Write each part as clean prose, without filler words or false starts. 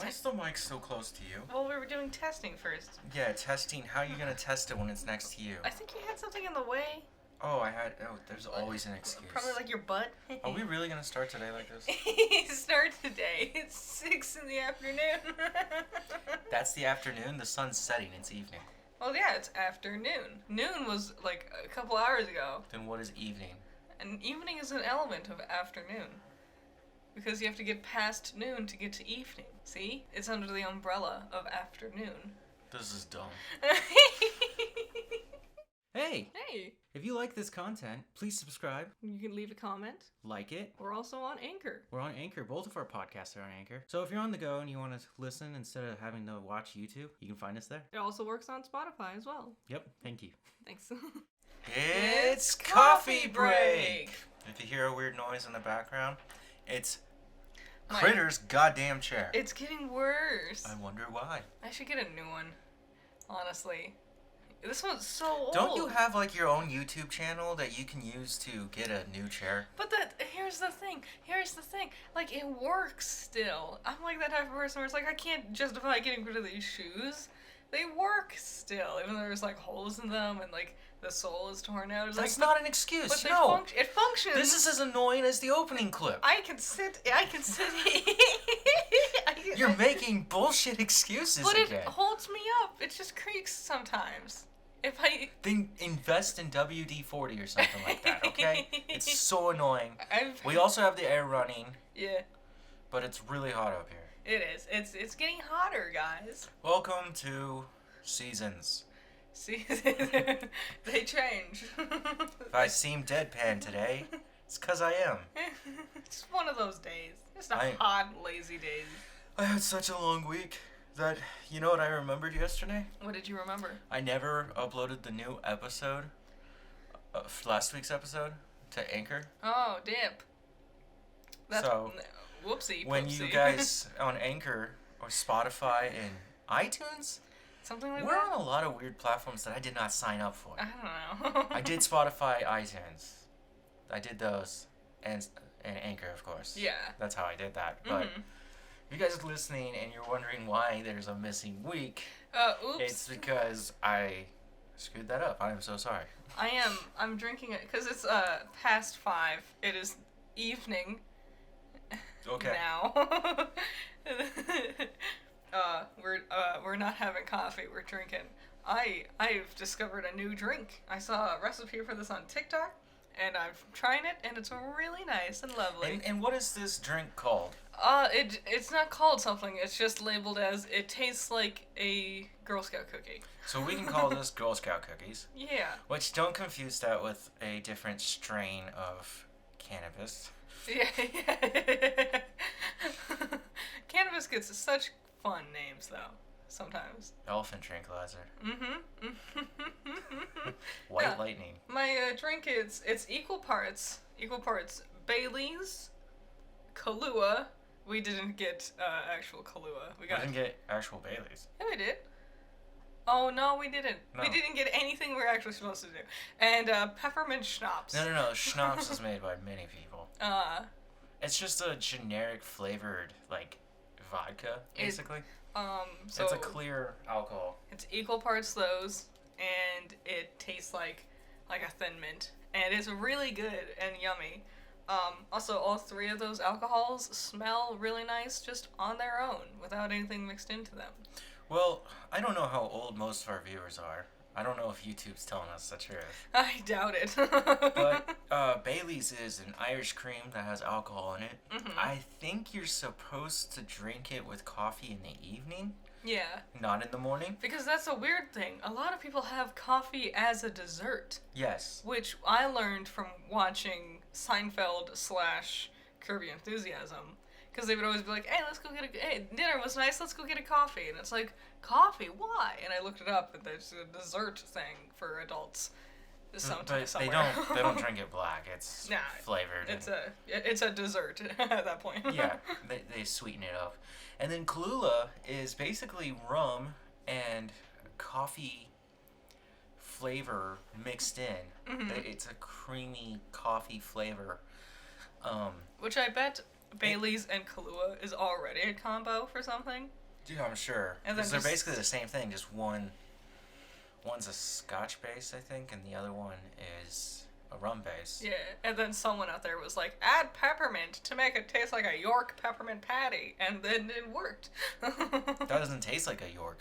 Why is the mic so close to you? Well, we were doing testing first. Yeah, testing. How are you going to test it when it's next to you? I think you had something in the way. Oh, there's always an excuse. Probably like your butt. Are we really going to start today like this? Start today. It's 6 in the afternoon. That's the afternoon? The sun's setting. It's evening. Well, yeah, it's afternoon. Noon was like a couple hours ago. Then what is evening? And evening is an element of afternoon. Because you have to get past noon to get to evening. See? It's under the umbrella of afternoon. This is dumb. Hey! Hey! If you like this content, please subscribe, You can leave a comment. like it. We're also on Anchor. We're on Anchor. Both of our podcasts are on Anchor. So if you're on the go and you want to listen instead of having to watch YouTube, you can find us there. It also works on Spotify as well. Yep, thank you. Thanks. It's coffee break! If you hear a weird noise in the background, it's Critter's goddamn chair. It's getting worse. I wonder why. I should get a new one. Honestly. This one's so old. Don't you have like your own YouTube channel that you can use to get a new chair? But here's the thing. Like, it works still. I'm like that type of person where it's like, I can't justify getting rid of these shoes. They work still, even though there's like holes in them and like the sole is torn out. It's That's like, not an excuse. But No. it functions. This is as annoying as the opening clip. I can sit. You're making bullshit excuses But again. it holds me up. It just creaks sometimes. If I... Then invest in WD-40 or something like that, okay? It's so annoying. We also have the air running. Yeah. But it's really hot up here. It is. It's getting hotter, guys. Welcome to Seasons. See, they change. If I seem deadpan today, it's 'cause I am. It's one of those days. It's a I- hot, lazy days. I had such a long week that, you know what I remembered yesterday? What did you remember? I never uploaded the new episode, last week's episode, to Anchor. Oh, dip. That's, So, whoopsie. When poopsie. you guys on Anchor or Spotify and iTunes, Something like we're that? on a lot of weird platforms that I did not sign up for. I don't know. I did Spotify, iTunes. I did those, and Anchor, of course. Yeah. That's how I did that. But Mhm. if you guys are listening and you're wondering why there's a missing week, Oops. it's because I screwed that up. I am so sorry. I'm drinking it because it's past 5. It is evening. Okay. Now. We're not having coffee. We're drinking. I've discovered a new drink. I saw a recipe for this on TikTok, and I'm trying it, and it's really nice and lovely. And what is this drink called? It's not called something. It's just labeled as it tastes like a Girl Scout cookie. So we can call this Girl Scout cookies. Yeah. Which, don't confuse that with a different strain of cannabis. Yeah. Cannabis gets such fun names though. Sometimes. Elephant tranquilizer. Mm-hmm. White Yeah. lightning. My drink it's equal parts Bailey's, Kahlua. We didn't get actual Kahlua. We We got. didn't get actual Baileys. Yeah, we did. Oh no, we didn't. No. We didn't get anything we were actually supposed to do. And peppermint schnapps. No. Schnapps is made by many people. It's just a generic flavored, like, vodka, basically. So it's a clear alcohol. It's equal parts those, and it tastes like a thin mint, and it's really good and yummy. Also, all 3 of those alcohols smell really nice just on their own, without anything mixed into them. Well, I don't know how old most of our viewers are. I don't know if YouTube's telling us the truth. I doubt it. But Bailey's is an Irish cream that has alcohol in it. Mhm. I think you're supposed to drink it with coffee in the evening, Yeah, not in the morning. because that's a weird thing. A lot of people have coffee as a dessert, Yes. which I learned from watching Seinfeld / Curb Your Enthusiasm. Because they would always be like, hey, dinner was nice, let's go get a coffee. And it's like, coffee? Why? And I looked it up, and there's a dessert thing for adults. But they Somewhere. don't drink it black. It's Nah, flavored. It's a dessert at that point. Yeah, they sweeten it up. And then Kahlua is basically rum and coffee flavor mixed in. Mhm. It's a creamy coffee flavor. Which I bet Bailey's and Kahlua is already a combo for something. Dude, I'm sure. And then Because they're just- basically the same thing, just one's a Scotch base, I think, and the other one is a rum base. Yeah, and then someone out there was like, add peppermint to make it taste like a York peppermint patty, and then it worked. That doesn't taste like a York.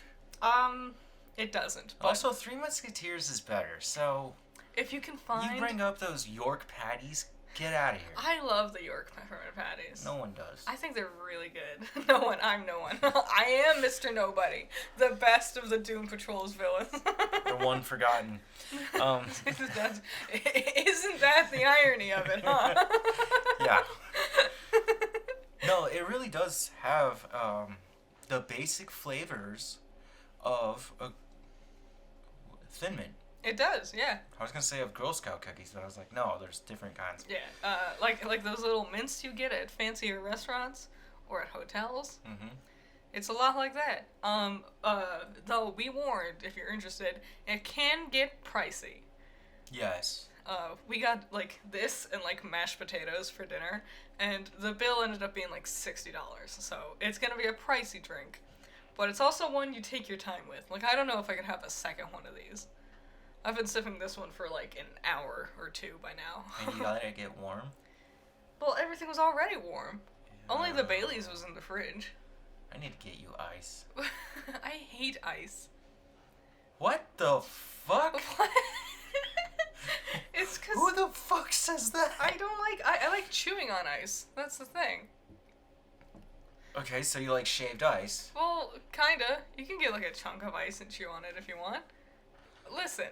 It doesn't. But Also, Three Musketeers is better, so if you can find... you bring up those York patties, get out of here. I love the York peppermint patties. No one does. I think they're really good. No one. I'm no one. I am Mr. Nobody. The best of the Doom Patrol's villains. The one forgotten. Isn't that the irony of it, huh? Yeah. No, it really does have the basic flavors of a Thin Mint. It does, yeah. I was gonna say of Girl Scout cookies, but I was like, no, there's different kinds. Yeah, like those little mints you get at fancier restaurants or at hotels. Mm-hmm. It's a lot like that. Though be warned, if you're interested, it can get pricey. Yes. We got like this and like mashed potatoes for dinner, and the bill ended up being like $60. So it's gonna be a pricey drink, but it's also one you take your time with. Like I don't know if I could have a second one of these. I've been sipping this one for like an hour or two by now. And you let it get warm? Well, everything was already warm. Only the Bailey's was in the fridge. I need to get you ice. I hate ice. What the fuck? It's because Who the fuck says that? I don't like. I like chewing on ice. That's the thing. Okay, so you like shaved ice. Well, kinda. You can get like a chunk of ice and chew on it if you want. Listen.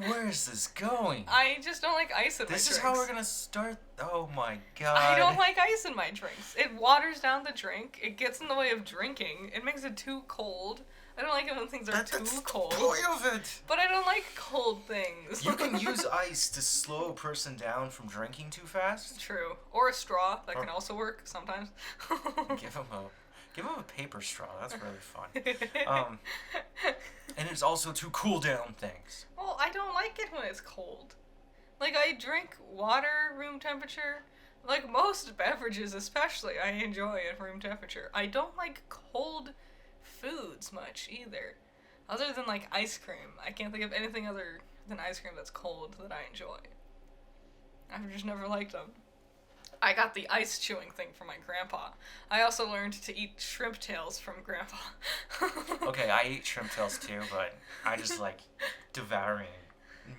Where is this going? I just don't like ice in my drinks. This is how we're gonna start. Oh my god. I don't like ice in my drinks. It waters down the drink. It gets in the way of drinking. It makes it too cold. I don't like it when things are That's too cold. the point of it. But I don't like cold things. You can use ice to slow a person down from drinking too fast. True. Or a straw. That can also work sometimes. Give him a paper straw. That's really fun. And it's also to cool down things. Well, I don't like it when it's cold. Like, I drink water room temperature. Like, most beverages, especially, I enjoy at room temperature. I don't like cold foods much, either. Other than, like, ice cream. I can't think of anything other than ice cream that's cold that I enjoy. I've just never liked them. I got the ice chewing thing from my grandpa. I also learned to eat shrimp tails from grandpa. Okay, I eat shrimp tails too, but I just like devouring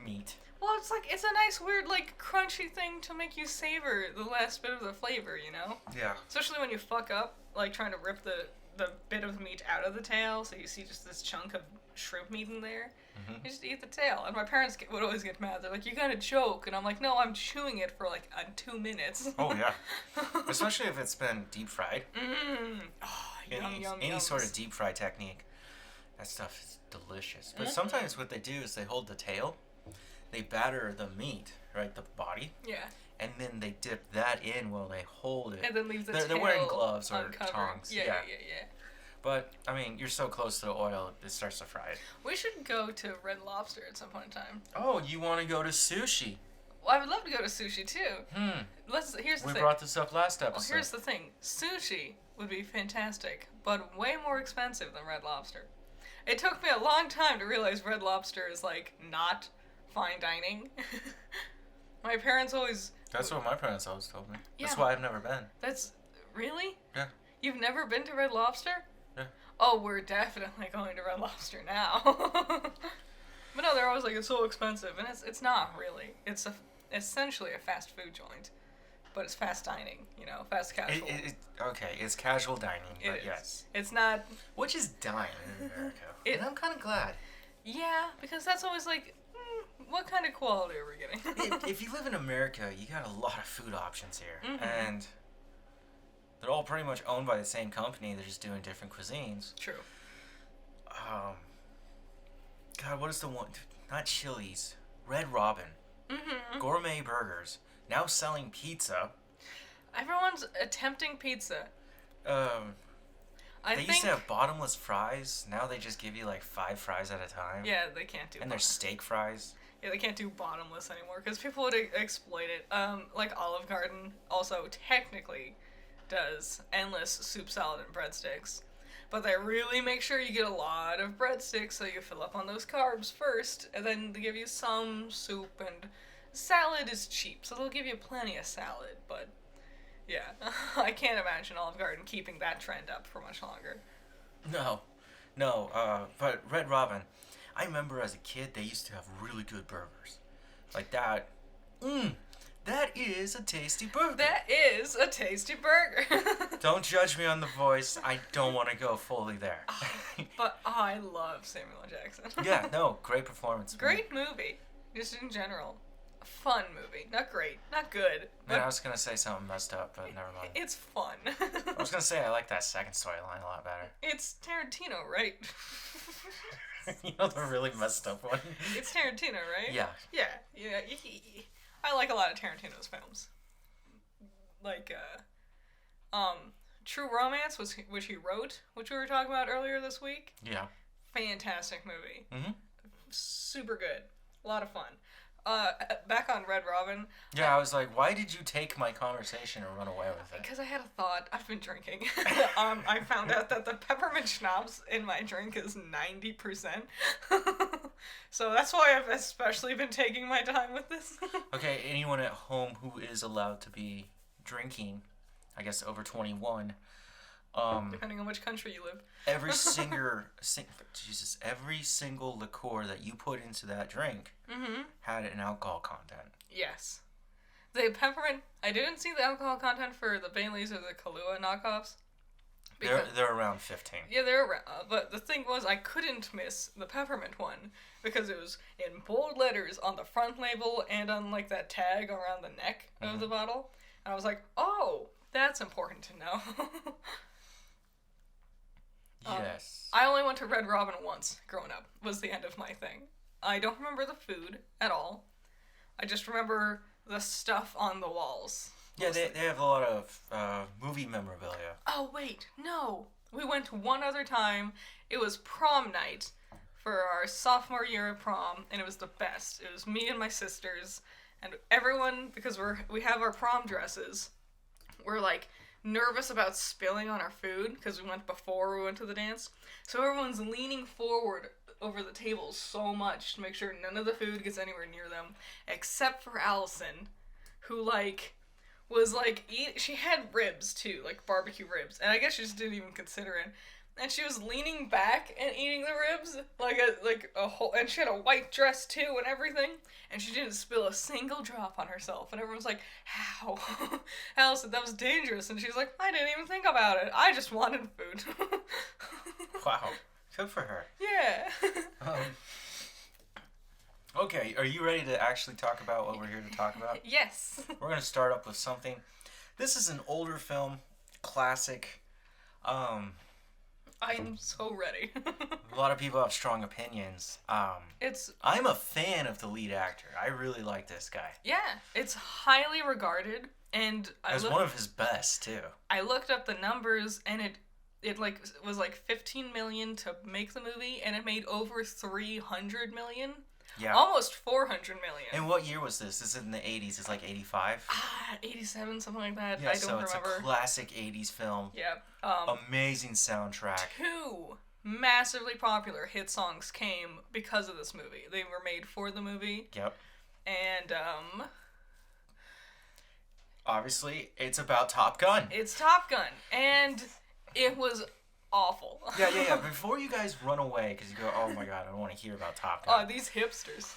meat. Well, it's like, it's a nice, weird, like, crunchy thing to make you savor the last bit of the flavor, you know? Yeah. Especially when you fuck up, like, trying to rip the bit of meat out of the tail, so you see just this chunk of shrimp meat in there. Mm-hmm. You just eat the tail. And my parents would always get mad. They're like, you gotta choke. And I'm like, no, I'm chewing it for, like, 2 minutes. Oh, yeah. Especially if it's been deep fried. Mmm. Oh, Any sort of deep fry technique. That stuff is delicious. But sometimes what they do is they hold the tail, they batter the meat, right, the body, Yeah. and then they dip that in while they hold it. And then leave the tail They're wearing gloves or uncovered. tongs. Yeah. But, I mean, you're so close to the oil, it starts to fry it. We should go to Red Lobster at some point in time. Oh, you want to go to sushi? Well, I would love to go to sushi, too. Here's the We thing. brought this up last Well, episode. here's the thing. Sushi would be fantastic, but way more expensive than Red Lobster. It took me a long time to realize Red Lobster is, like, not fine dining. My parents always... That's what my parents always told me. Yeah. That's why I've never been. That's... Really? Yeah. You've never been to Red Lobster? Yeah. Oh, we're definitely going to Red Lobster now. But no, they're always like, it's so expensive. And it's not really. It's essentially a fast food joint. But it's fast dining, you know, fast casual. Okay, it's casual dining, but It is. yes. It's not... Which is dying in America. And I'm kind of glad. Yeah, because that's always like, what kind of quality are we getting? If you live in America, you got a lot of food options here. Mhm. And they're all pretty much owned by the same company. They're just doing different cuisines. True. God, what is the one? Not Chili's. Red Robin. Mm-hmm. Gourmet burgers. Now selling pizza. Everyone's attempting pizza. They used to have bottomless fries. Now they just give you like 5 fries at a time. Yeah, they can't do. And there's steak fries. Yeah, they can't do bottomless anymore because people would exploit it. Like Olive Garden, also technically does endless soup, salad, and breadsticks. But they really make sure you get a lot of breadsticks so you fill up on those carbs first, and then they give you some soup, and salad is cheap, so they'll give you plenty of salad, but yeah, I can't imagine Olive Garden keeping that trend up for much longer. No, but Red Robin, I remember as a kid they used to have really good burgers. Like that. That is a tasty burger. That is a tasty burger. Don't judge me on the voice. I don't want to go fully there. But I love Samuel L. Jackson. Yeah, no, great performance. Great movie. Just in general. A fun movie. Not great. Not good. Man, I was going to say something messed up, but never mind. It's fun. I was going to say I like that second storyline a lot better. It's Tarantino, right? You know the really messed up one? It's Tarantino, right? Yeah. Yeah. I like a lot of Tarantino's films. Like, True Romance, which he wrote, which we were talking about earlier this week. Yeah. Fantastic movie. Mm-hmm. Super good. A lot of fun. Back on Red Robin. Yeah, I was like, why did you take my conversation and run away with it? Because I had a thought. I've been drinking. I found out that the peppermint schnapps in my drink is 90%. So that's why I've especially been taking my time with this. Okay, anyone at home who is allowed to be drinking, I guess over 21, depending on which country you live. every single liqueur that you put into that drink had an alcohol content. Yes. The peppermint, I didn't see the alcohol content for the Baileys or the Kahlua knockoffs. They're around 15. Yeah, they're around. But the thing was, I couldn't miss the peppermint one because it was in bold letters on the front label and on like that tag around the neck of the bottle. And I was like, oh, that's important to know. Yes. I only went to Red Robin once growing up, was the end of my thing. I don't remember the food at all. I just remember the stuff on the walls. Yeah, they have a lot of movie memorabilia. Oh, wait, no. We went one other time. It was prom night for our sophomore year of prom, and it was the best. It was me and my sisters, and everyone, because we have our prom dresses, we're like nervous about spilling on our food because we went before we went to the dance. So everyone's leaning forward over the tables so much to make sure none of the food gets anywhere near them, except for Allison, who she had ribs too, like barbecue ribs, and I guess she just didn't even consider it. And she was leaning back and eating the ribs like a whole, and she had a white dress too and everything, and she didn't spill a single drop on herself. And everyone's like, "How, Allison? That was dangerous." And she's like, "I didn't even think about it. I just wanted food." Wow, good for her. Yeah. Okay, are you ready to actually talk about what we're here to talk about? Yes. We're going to start up with something. This is an older film, classic. I'm so ready. A lot of people have strong opinions. I'm a fan of the lead actor. I really like this guy. Yeah, it's highly regarded, and As one of his best, too. I looked up the numbers, and it was like 15 million to make the movie, and it made over 300 million. Yeah. Almost 400 million. And what year was this? This is in the 80s. It's like 85? 87, something like that. Yeah, I don't so it's remember. a classic 80s film. Yeah. Amazing soundtrack. 2 massively popular hit songs came because of this movie. They were made for the movie. Yep. And, obviously, it's about Top Gun. It's Top Gun. And it was awful. Yeah. Before you guys run away, because you go, oh my god, I don't want to hear about Top Gun. Oh, these hipsters.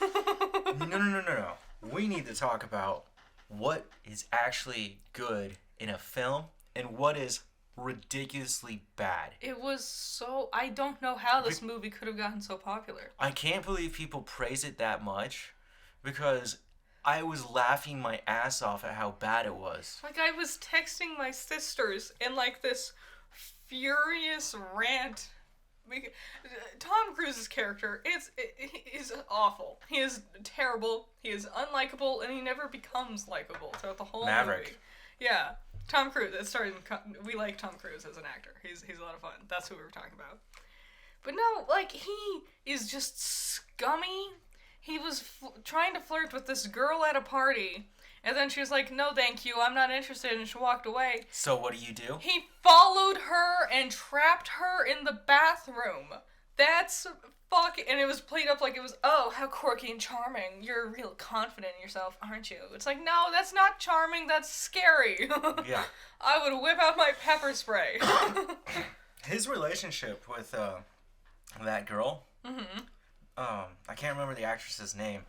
No. We need to talk about what is actually good in a film and what is ridiculously bad. It was so... I don't know how this movie could have gotten so popular. I can't believe people praise it that much because I was laughing my ass off at how bad it was. Like, I was texting my sisters in, like, this furious rant. Tom Cruise's character is awful. He is terrible. He is unlikable, and he never becomes likable throughout the whole Maverick. movie. Yeah, Tom Cruise. We like Tom Cruise as an actor. He's a lot of fun. That's who we were talking about. But no, like, he is just scummy. He was trying to flirt with this girl at a party, And then she was like, no, thank you, I'm not interested, and she walked away. So what do? He followed her and trapped her in the bathroom. That's fucking... And it was played up like it was, oh, how quirky and charming. You're real confident in yourself, aren't you? It's like, no, that's not charming, that's scary. Yeah. I would whip out my pepper spray. His relationship with that girl, I can't remember the actress's name,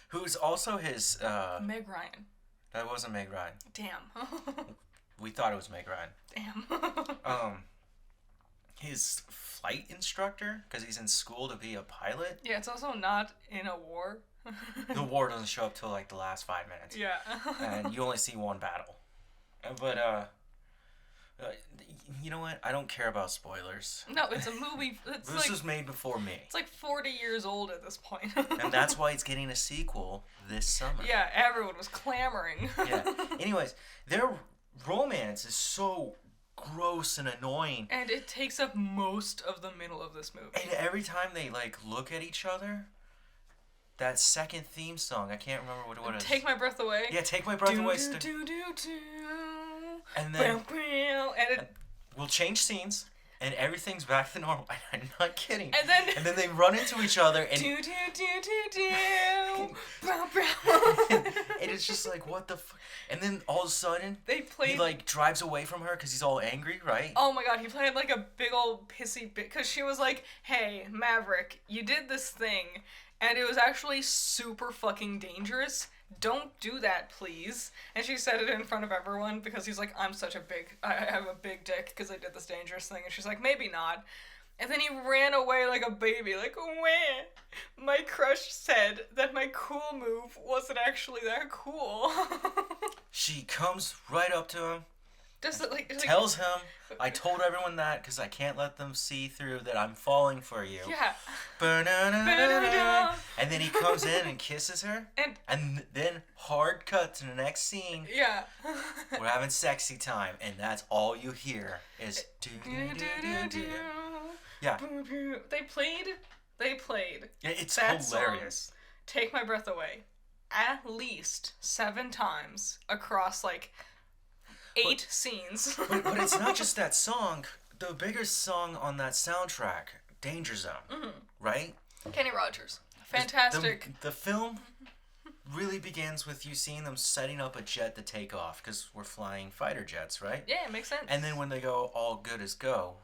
who's also his... Meg Ryan. That wasn't Meg Ryan. Damn. We thought it was Meg Ryan. Damn. His flight instructor, because he's in school to be a pilot. Yeah, it's also not in a war. The war doesn't show up till like the last 5 minutes. Yeah. And you only see one battle. But, you know what? I don't care about spoilers. No, it's a movie. It's this was made before me. It's like 40 years old at this point. And that's why it's getting a sequel this summer. Yeah, everyone was clamoring. Yeah. Anyways, their romance is so gross and annoying. And it takes up most of the middle of this movie. And every time they, like, look at each other, that second theme song, I can't remember what it is. Take My Breath Away. Yeah, Take My Breath Away. And then we'll change scenes, and everything's back to normal. I'm not kidding. And then they run into each other, and and it's just like, what the fuck? And then all of a sudden, he like drives away from her because he's all angry, right? Oh my god, he played like a big old pissy bit because she was like, "Hey, Maverick, you did this thing, and it was actually super fucking dangerous. Don't do that, please." And she said it in front of everyone because he's like, I have a big dick because I did this dangerous thing. And she's like, maybe not. And then he ran away like a baby, like, wah. My crush said that my cool move wasn't actually that cool. She comes right up to him, tells him, I told everyone that because I can't let them see through that I'm falling for you. Yeah. And then he comes in and kisses her. And then hard cut to the next scene. Yeah. We're having sexy time, and that's all you hear is do. Yeah. They played. Yeah, it's that hilarious. Song, Take My Breath Away, at least 7 times across like 8 scenes. but it's not just that song. The biggest song on that soundtrack, Danger Zone, right? Kenny Rogers. Fantastic. The film really begins with you seeing them setting up a jet to take off because we're flying fighter jets, right? Yeah, it makes sense. And then when they go all good as go,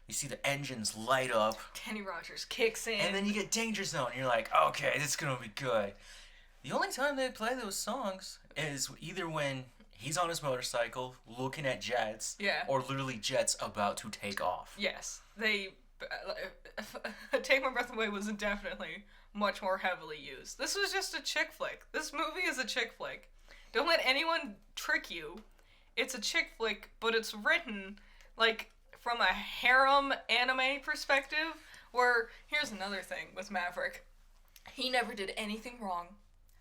you see the engines light up. Kenny Rogers kicks in. And then you get Danger Zone. And you're like, okay, this is going to be good. The only time they play those songs is either when he's on his motorcycle looking at jets. Yeah. Or literally jets about to take off. Yes. Take My Breath Away was definitely much more heavily used. This was just a chick flick. This movie is a chick flick. Don't let anyone trick you. It's a chick flick, but it's written like from a harem anime perspective, where here's another thing with Maverick. He never did anything wrong.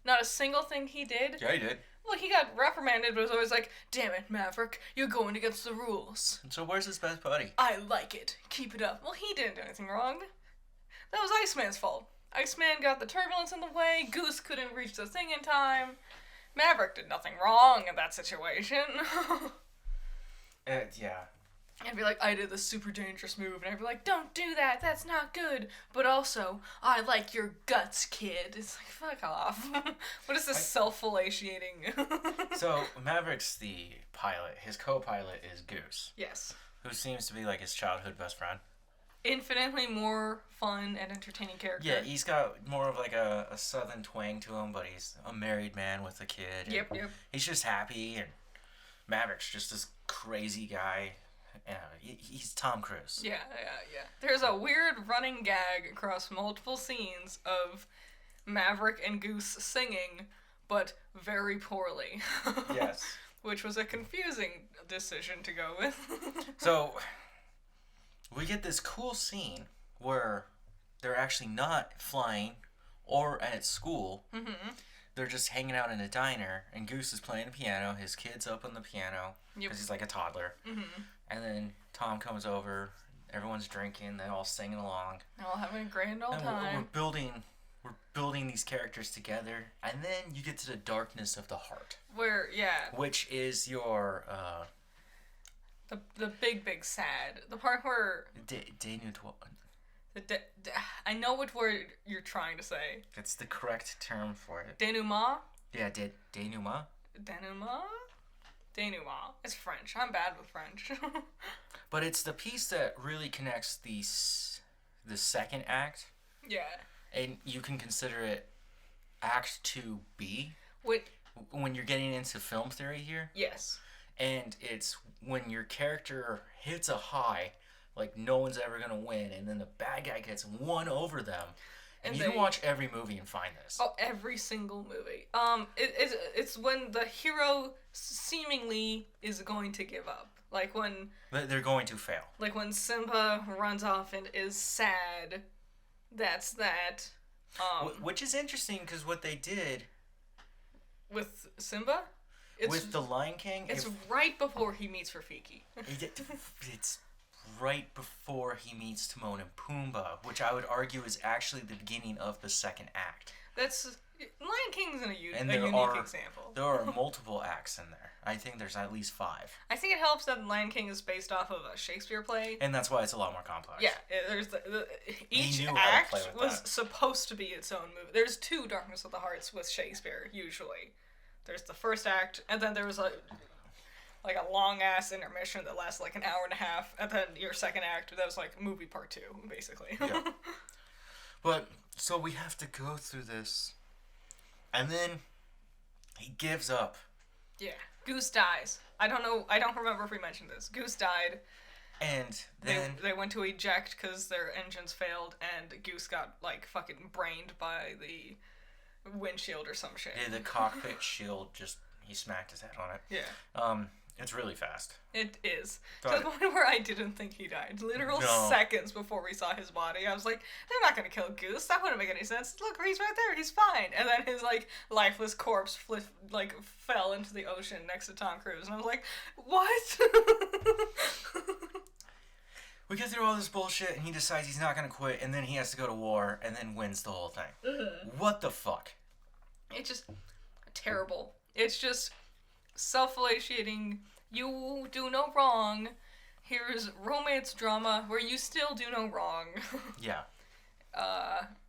Not a single thing he did. Yeah, he did. Well, he got reprimanded, but it was always like, damn it, Maverick, you're going against the rules. So where's his best buddy? I like it. Keep it up. Well, he didn't do anything wrong. That was Iceman's fault. Iceman got the turbulence in the way, Goose couldn't reach the thing in time. Maverick did nothing wrong in that situation. Yeah. I'd be like, I did this super dangerous move, and I'd be like, don't do that, that's not good. But also, I like your guts, kid. It's like, fuck off. What is this self-fellatiating? So, Maverick's the pilot. His co-pilot is Goose. Yes. Who seems to be like his childhood best friend. Infinitely more fun and entertaining character. Yeah, he's got more of like a southern twang to him, but he's a married man with a kid. Yep. He's just happy, and Maverick's just this crazy guy. He's Tom Cruise. Yeah. There's a weird running gag across multiple scenes of Maverick and Goose singing, but very poorly. Yes. Which was a confusing decision to go with. So, we get this cool scene where they're actually not flying or at school. Mm-hmm. They're just hanging out in a diner, and Goose is playing the piano. His kid's up on the piano because he's like a toddler. Mm-hmm. And then Tom comes over. Everyone's drinking. They're all singing along. They're all having a grand old time. We're we're building these characters together, and then you get to the darkness of the heart. Where, yeah. Which is your, The big sad. The part where... I know what word you're trying to say. That's the correct term for it. Denouement? Yeah, denouement. Denouement? Denouement. It's French. I'm bad with French. But it's the piece that really connects the second act. Yeah. And you can consider it Act 2B. When you're getting into film theory here. Yes. And it's when your character hits a high, like no one's ever going to win, and then the bad guy gets one over them. And you can watch every movie and find this. Oh, every single movie. It's when the hero seemingly is going to give up. Like when... They're going to fail. Like when Simba runs off and is sad. That's that. Which is interesting, because what they did... With Simba? With the Lion King... It's right before he meets Rafiki. It's right before he meets Timon and Pumbaa, which I would argue is actually the beginning of the second act. Lion King's a unique example. There are multiple acts in there. I think there's at least 5. I think it helps that Lion King is based off of a Shakespeare play. And that's why it's a lot more complex. Yeah, there's each act was supposed to be its own movie. There's 2 Darkness of the Hearts with Shakespeare, usually. There's the first act, and then there was a long-ass intermission that lasts like an hour and a half, and then your second act, that was like movie part 2, basically. Yeah. But, so we have to go through this, and then he gives up. Yeah. Goose dies. I don't remember if we mentioned this. Goose died. And then... They went to eject because their engines failed, and Goose got, like, fucking brained by the windshield or some shit. Yeah, the cockpit shield he smacked his head on it. Yeah. It's really fast. It is. To the point where I didn't think he died. Literal seconds before we saw his body, I was like, they're not gonna kill Goose. That wouldn't make any sense. Look, he's right there. He's fine. And then his, like, lifeless corpse fell into the ocean next to Tom Cruise. And I was like, what? We get through all this bullshit, and he decides he's not gonna quit, and then he has to go to war, and then wins the whole thing. What the fuck? It's just terrible. It's just self-fellatiating. You do no wrong. Here's romance drama where you still do no wrong. Yeah.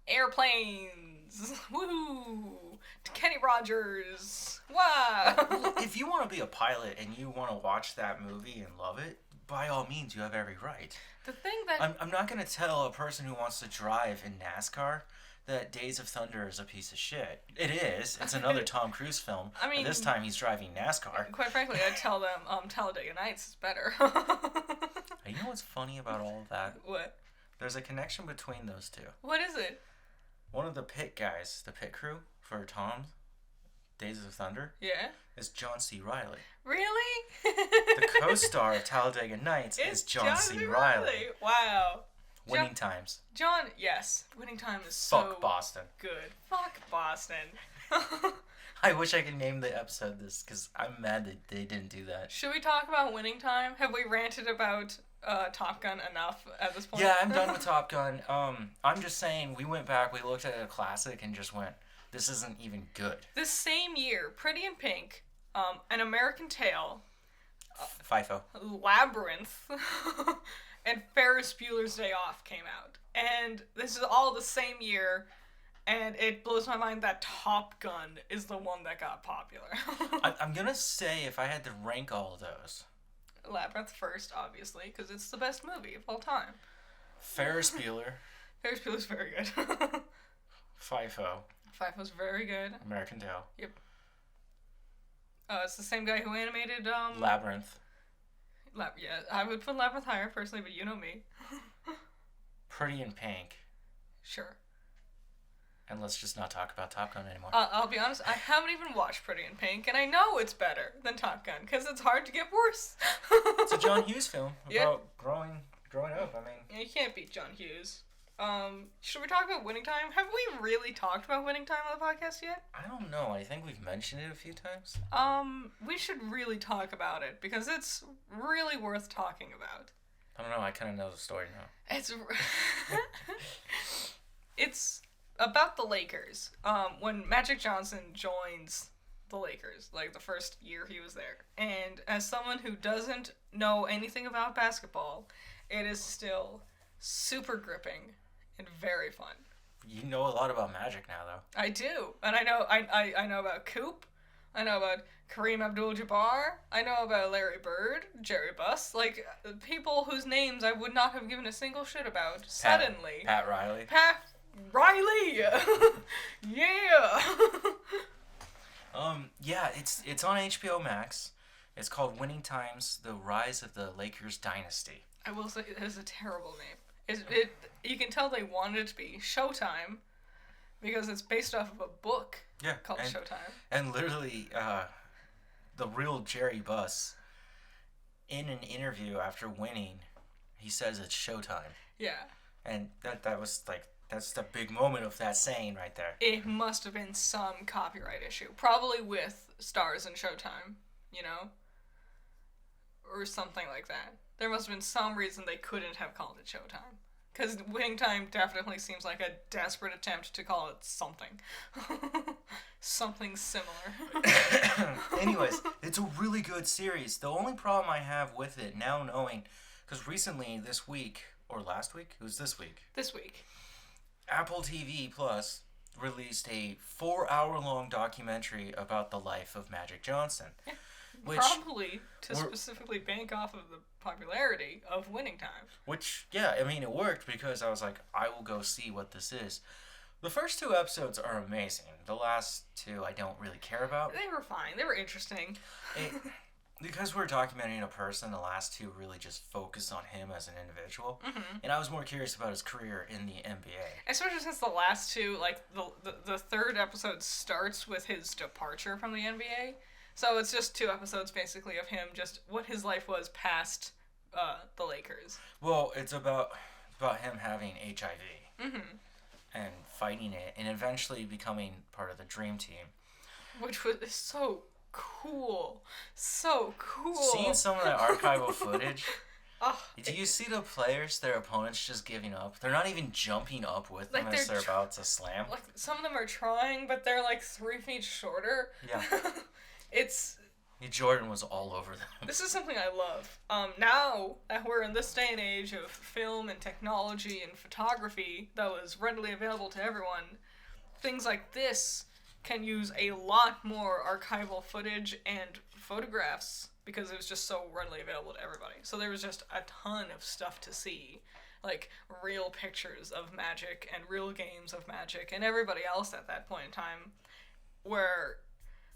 Airplanes. Woohoo. Kenny Rogers. Wow. If you want to be a pilot and you want to watch that movie and love it, by all means, you have every right. The thing that... I'm not going to tell a person who wants to drive in NASCAR that Days of Thunder is a piece of shit. It is. It's another Tom Cruise film. I mean... But this time he's driving NASCAR. Quite frankly, I'd tell them Talladega Nights is better. You know what's funny about all of that? What? There's a connection between those two. What is it? One of the pit guys, the pit crew for Tom's Days of Thunder, yeah, is John C. Reilly. Really? The co-star of Talladega Nights is John C. Reilly. Wow. Winning Times. John, yes. Winning Time is Fuck Boston. Good. Fuck Boston. I wish I could name the episode this, because I'm mad that they didn't do that. Should we talk about Winning Time? Have we ranted about Top Gun enough at this point? Yeah, I'm done with Top Gun. I'm just saying, we went back, we looked at a classic, and just went, this isn't even good. This same year, Pretty in Pink, An American Tail, FIFO. Labyrinth, and Ferris Bueller's Day Off came out. And this is all the same year, and it blows my mind that Top Gun is the one that got popular. I'm gonna say, if I had to rank all of those... Labyrinth first, obviously, because it's the best movie of all time. Ferris Bueller. Ferris Bueller's very good. FIFO. FIFO's very good. American Tail. Yep. It's the same guy who animated, Labyrinth. Yeah, I would put Labyrinth higher, personally, but you know me. Pretty in Pink. Sure. And let's just not talk about Top Gun anymore. I'll be honest, I haven't even watched Pretty in Pink, and I know it's better than Top Gun, because it's hard to get worse. It's a John Hughes film about Yeah. growing up, I mean. Yeah, you can't beat John Hughes. Should we talk about Winning Time? Have we really talked about Winning Time on the podcast yet? I don't know. I think we've mentioned it a few times. We should really talk about it, because it's really worth talking about. I don't know. I kind of know the story now. It's about the Lakers. When Magic Johnson joins the Lakers, like the first year he was there, and as someone who doesn't know anything about basketball, it is still super gripping and very fun. You know a lot about Magic now, though. I do, and I know about Coop. I know about Kareem Abdul-Jabbar. I know about Larry Bird, Jerry Buss, like people whose names I would not have given a single shit about. Suddenly, Pat Riley. Pat Riley. Yeah. Yeah, it's on HBO Max. It's called Winning Times: The Rise of the Lakers Dynasty. I will say it is a terrible name. You can tell they wanted it to be Showtime because it's based off of a book called Showtime. And literally, the real Jerry Buss, in an interview after winning, he says it's Showtime. Yeah. And that was like, that's the big moment of that saying right there. It must have been some copyright issue. Probably with Stars and Showtime, you know? Or something like that. There must have been some reason they couldn't have called it Showtime. Because Winning Time definitely seems like a desperate attempt to call it something. Something similar. Anyways, it's a really good series. The only problem I have with it, now knowing, because recently, this week, or last week? It was this week. This week. Apple TV Plus released a 4-hour-long documentary about the life of Magic Johnson. Yeah. Probably to specifically bank off of the popularity of Winning Time. Which, yeah, I mean, it worked because I was like, I will go see what this is. The first 2 episodes are amazing. The last 2 I don't really care about. They were fine. They were interesting. Because we're documenting a person, the last 2 really just focus on him as an individual. Mm-hmm. And I was more curious about his career in the NBA. Especially since the last 2, like, the third episode starts with his departure from the NBA. So it's just 2 episodes, basically, of him, just what his life was past the Lakers. Well, it's about him having HIV. Mm-hmm. And fighting it, and eventually becoming part of the Dream Team. Which was so cool. So cool. Seeing some of that archival footage. Do you see the players, their opponents just giving up? They're not even jumping up with them as they're about to slam. Like, some of them are trying, but they're like 3 feet shorter. Yeah. Jordan was all over them. This is something I love. Now that we're in this day and age of film and technology and photography that was readily available to everyone, things like this can use a lot more archival footage and photographs because it was just so readily available to everybody. So there was just a ton of stuff to see. Like, real pictures of Magic and real games of Magic and everybody else at that point in time where...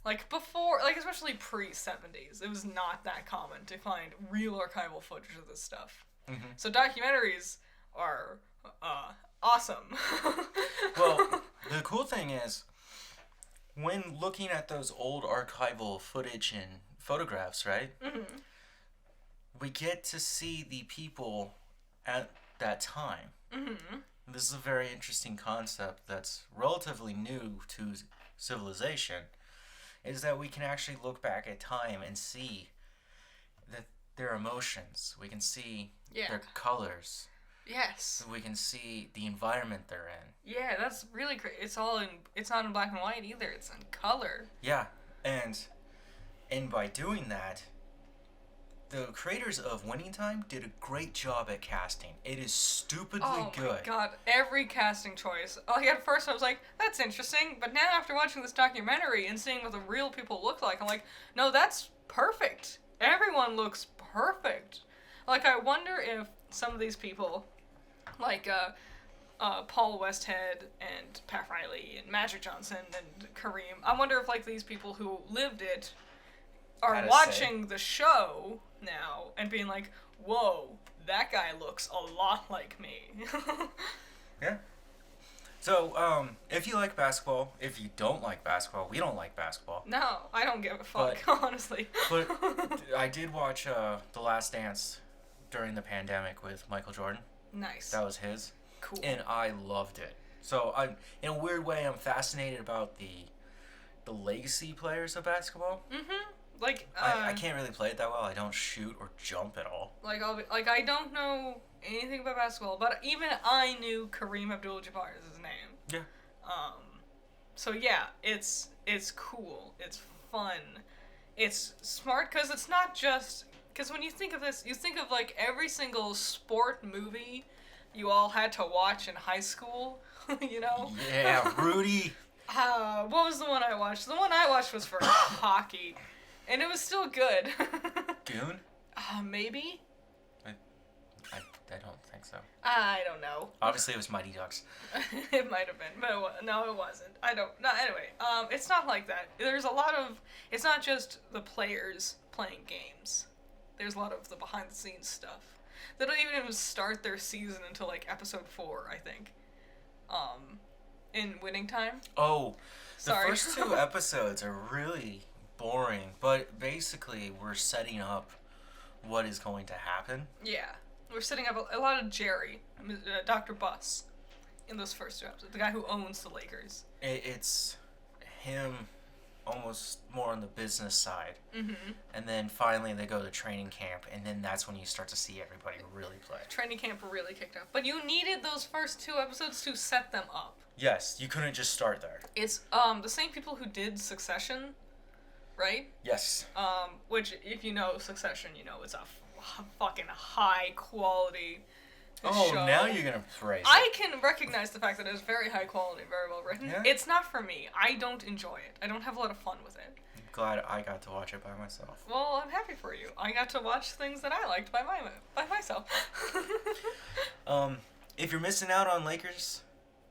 Like, before, like, especially pre-70s, it was not that common to find real archival footage of this stuff. Mm-hmm. So documentaries are awesome. Well, the cool thing is, when looking at those old archival footage and photographs, right? Mm-hmm. We get to see the people at that time. Mm-hmm. This is a very interesting concept that's relatively new to civilization. Is that we can actually look back at time and see that their emotions. We can see their colors. Yes. We can see the environment they're in. Yeah, that's really great. It's not in black and white either. It's in color. Yeah, and by doing that, the creators of Winning Time did a great job at casting. It is stupidly good. Oh my god, every casting choice. Like, at first I was like, that's interesting, but now after watching this documentary and seeing what the real people look like, I'm like, no, that's perfect. Everyone looks perfect. Like, I wonder if some of these people, like, Paul Westhead and Pat Riley and Magic Johnson and Kareem, I wonder if, like, these people who lived it are watching the show now and being like, whoa, that guy looks a lot like me. Yeah. So, if you like basketball, if you don't like basketball, we don't like basketball. No, I don't give a fuck, honestly. But I did watch The Last Dance during the pandemic with Michael Jordan. Nice. That was his. Cool. And I loved it. So, in a weird way, I'm fascinated about the legacy players of basketball. Mm-hmm. Like, I can't really play it that well. I don't shoot or jump at all. Like, I don't know anything about basketball, but even I knew Kareem Abdul-Jabbar is his name. Yeah. So yeah, it's cool. It's fun. It's smart because it's not just because when you think of this, you think of like every single sport movie you all had to watch in high school. You know? Yeah, Rudy. What was the one I watched? The one I watched was for hockey, and it was still good. Goon? Maybe. I don't think so. I don't know. Obviously, it was Mighty Ducks. It might have been, but no, it wasn't. I don't. No, anyway, it's not like that. There's a lot of. It's not just the players playing games. There's a lot of the behind the scenes stuff. They don't even start their season until like episode 4, I think. In Winning Time. Oh, the Sorry. first 2 episodes are really boring, but basically we're setting up what is going to happen. Yeah, we're setting up a lot of Jerry, Dr. Buss, in those first 2 episodes. The guy who owns the Lakers. It's him almost more on the business side. Mm-hmm. And then finally they go to training camp, and then that's when you start to see everybody really play. Training camp really kicked off. But you needed those first 2 episodes to set them up. Yes, you couldn't just start there. It's the same people who did Succession, right? Yes. Which, if you know Succession, you know it's a fucking high quality show. Now you're gonna praise I can recognize the fact that it's very high quality, very well written. Yeah? It's not for me. I don't enjoy it. I don't have a lot of fun with it. I'm glad I got to watch it by myself. Well, I'm happy for you. I got to watch things that I liked by myself. If you're missing out on Lakers,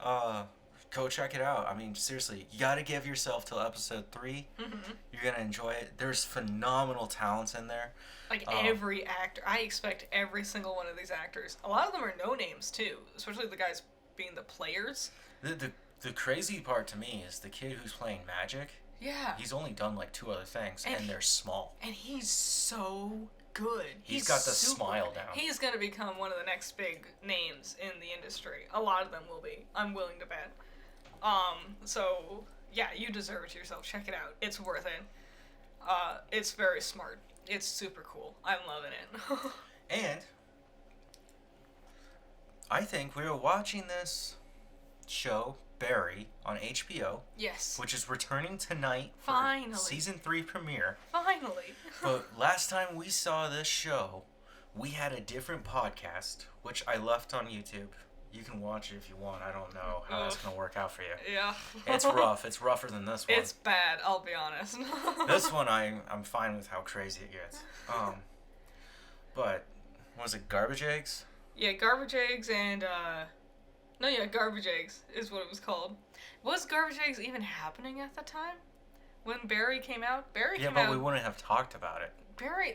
go check it out. I mean, seriously, you gotta give yourself till episode 3. Mm-hmm. You're gonna enjoy it. There's phenomenal talents in there. Like every actor, I expect every single one of these actors. A lot of them are no names too, especially the guys being the players. The crazy part to me is the kid who's playing Magic. Yeah. He's only done like 2 other things, and they're small. And he's so good. He's got the super smile good. down. He's gonna become one of the next big names in the industry. A lot of them will be. I'm willing to bet. So yeah, you deserve it yourself. Check it out. It's worth it. It's very smart. It's super cool. I'm loving it. And I think we were watching this show, Barry, on HBO. Yes. Which is returning tonight for Finally. season 3 premiere. Finally. But last time we saw this show, we had a different podcast, which I left on YouTube. You can watch it if you want. I don't know how that's going to work out for you. Yeah. It's rough. It's rougher than this one. It's bad, I'll be honest. This one, I'm fine with how crazy it gets. But, what was it, Garbage Eggs? Yeah, Garbage Eggs and, Garbage Eggs is what it was called. Was Garbage Eggs even happening at the time? When Barry came out? Barry came out... Yeah, but we wouldn't have talked about it.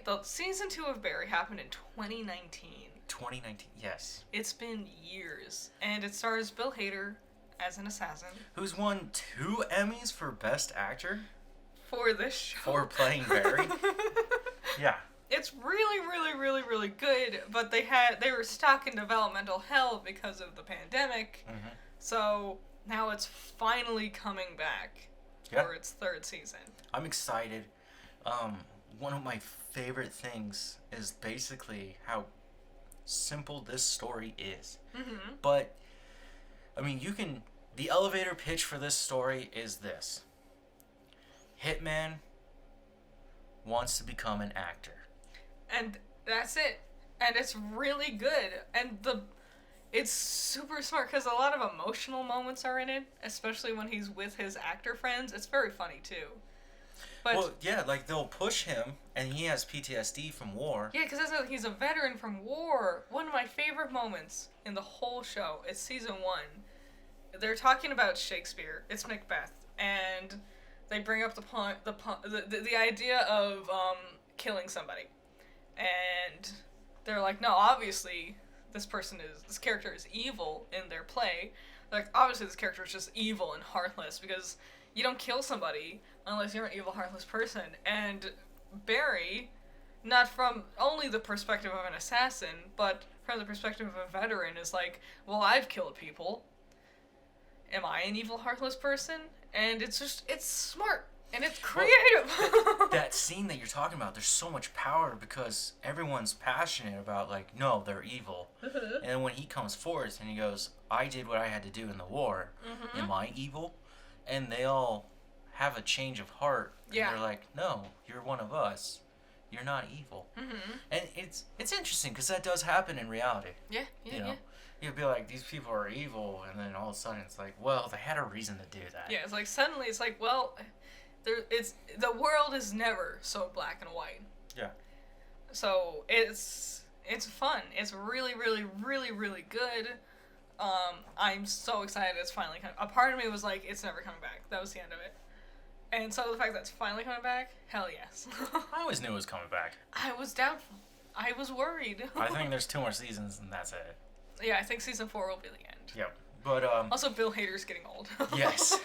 The season 2 of Barry happened in 2019. 2019, yes. It's been years. And it stars Bill Hader as an assassin. Who's won 2 Emmys for Best Actor? For this show. For playing Barry? Yeah. It's really, really, really, really good, but they were stuck in developmental hell because of the pandemic. Mm-hmm. So now it's finally coming back for its 3rd season. I'm excited. One of my favorite things is basically how simple this story is. Mm-hmm. But, I mean, the elevator pitch for this story is this. Hitman wants to become an actor. And that's it. And it's really good. And it's super smart because a lot of emotional moments are in it, especially when he's with his actor friends. It's very funny too. But Well, yeah, like they'll push him, and he has PTSD from war. yeah, because he's a veteran from war. One of my favorite moments in the whole show is season 1. They're talking about Shakespeare. It's Macbeth, and they bring up the idea of killing somebody, and they're like, no, obviously this character is evil in their play. Like, obviously this character is just evil and heartless because you don't kill somebody unless you're an evil, heartless person. And Barry, not from only the perspective of an assassin, but from the perspective of a veteran, is like, well, I've killed people. Am I an evil, heartless person? And it's smart. And it's creative. That scene that you're talking about, there's so much power because everyone's passionate about, like, no, they're evil. And then when he comes forth and he goes, I did what I had to do in the war. Am I evil? And they all have a change of heart. And they're like, no, you're one of us. You're not evil. And it's interesting because that does happen in reality. Yeah. You'd be like, these people are evil, and then all of a sudden it's like, well, they had a reason to do that. Yeah, it's like suddenly it's like, well, the world is never so black and white. Yeah. So it's fun. It's really, really, really, really good. I'm so excited it's finally coming. A part of me was like, it's never coming back. That was the end of it. And so the fact that it's finally coming back, hell yes. I always knew it was coming back. I was doubtful. I was worried. I think there's 2 more seasons and that's it. Yeah, I think season 4 will be the end. Yep. But also, Bill Hader's getting old. Yes.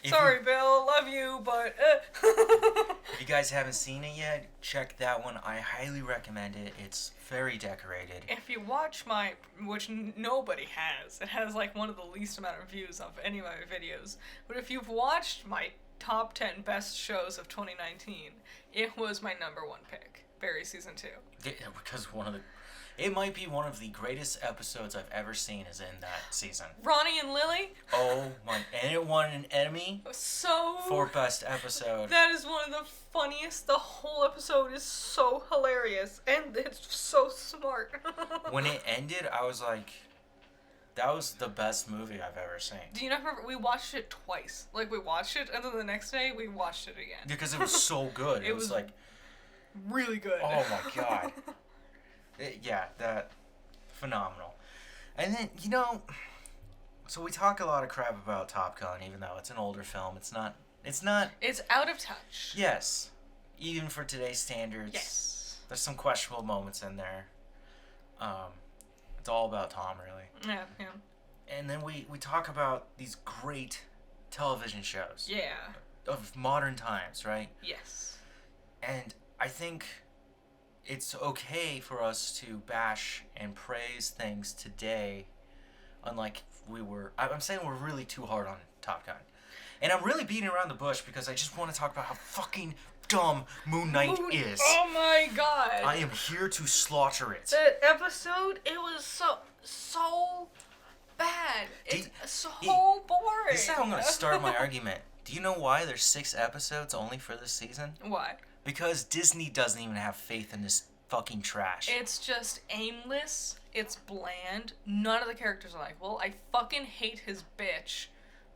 Sorry, Bill. Love you, but. If you guys haven't seen it yet, check that one. I highly recommend it. It's very decorated. If you watch which nobody has, it has like one of the least amount of views of any of my videos. But if you've watched my top 10 best shows of 2019, it was my number 1 pick. Barry season 2. Yeah, because it might be one of the greatest episodes I've ever seen is in that season. Ronnie and Lily. Oh my! And it won an Emmy for best episode. That is one of the funniest. The whole episode is so hilarious and it's so smart. When it ended, I was like, that was the best movie I've ever seen. Do you know? We watched it twice. Like we watched it and then the next day we watched it again. Because it was so good. It was like really good. Oh my god. That phenomenal. And then, so we talk a lot of crap about Top Gun, even though it's an older film. It's not. It's out of touch. Yes. Even for today's standards. Yes. There's some questionable moments in there. It's all about Tom, really. Yeah. And then we talk about these great television shows. Yeah. Of modern times, right? Yes. And I think it's okay for us to bash and praise things today, unlike I'm saying we're really too hard on Top Gun. And I'm really beating around the bush because I just want to talk about how fucking dumb MoonKnight is. Oh my god. I am here to slaughter it. That episode, it was so bad. It's so boring. This is how I'm going to start my argument. Do you know why there's 6 episodes only for this season? Why? Because Disney doesn't even have faith in this fucking trash. It's just aimless. It's bland. None of the characters are likable. I fucking hate his bitch.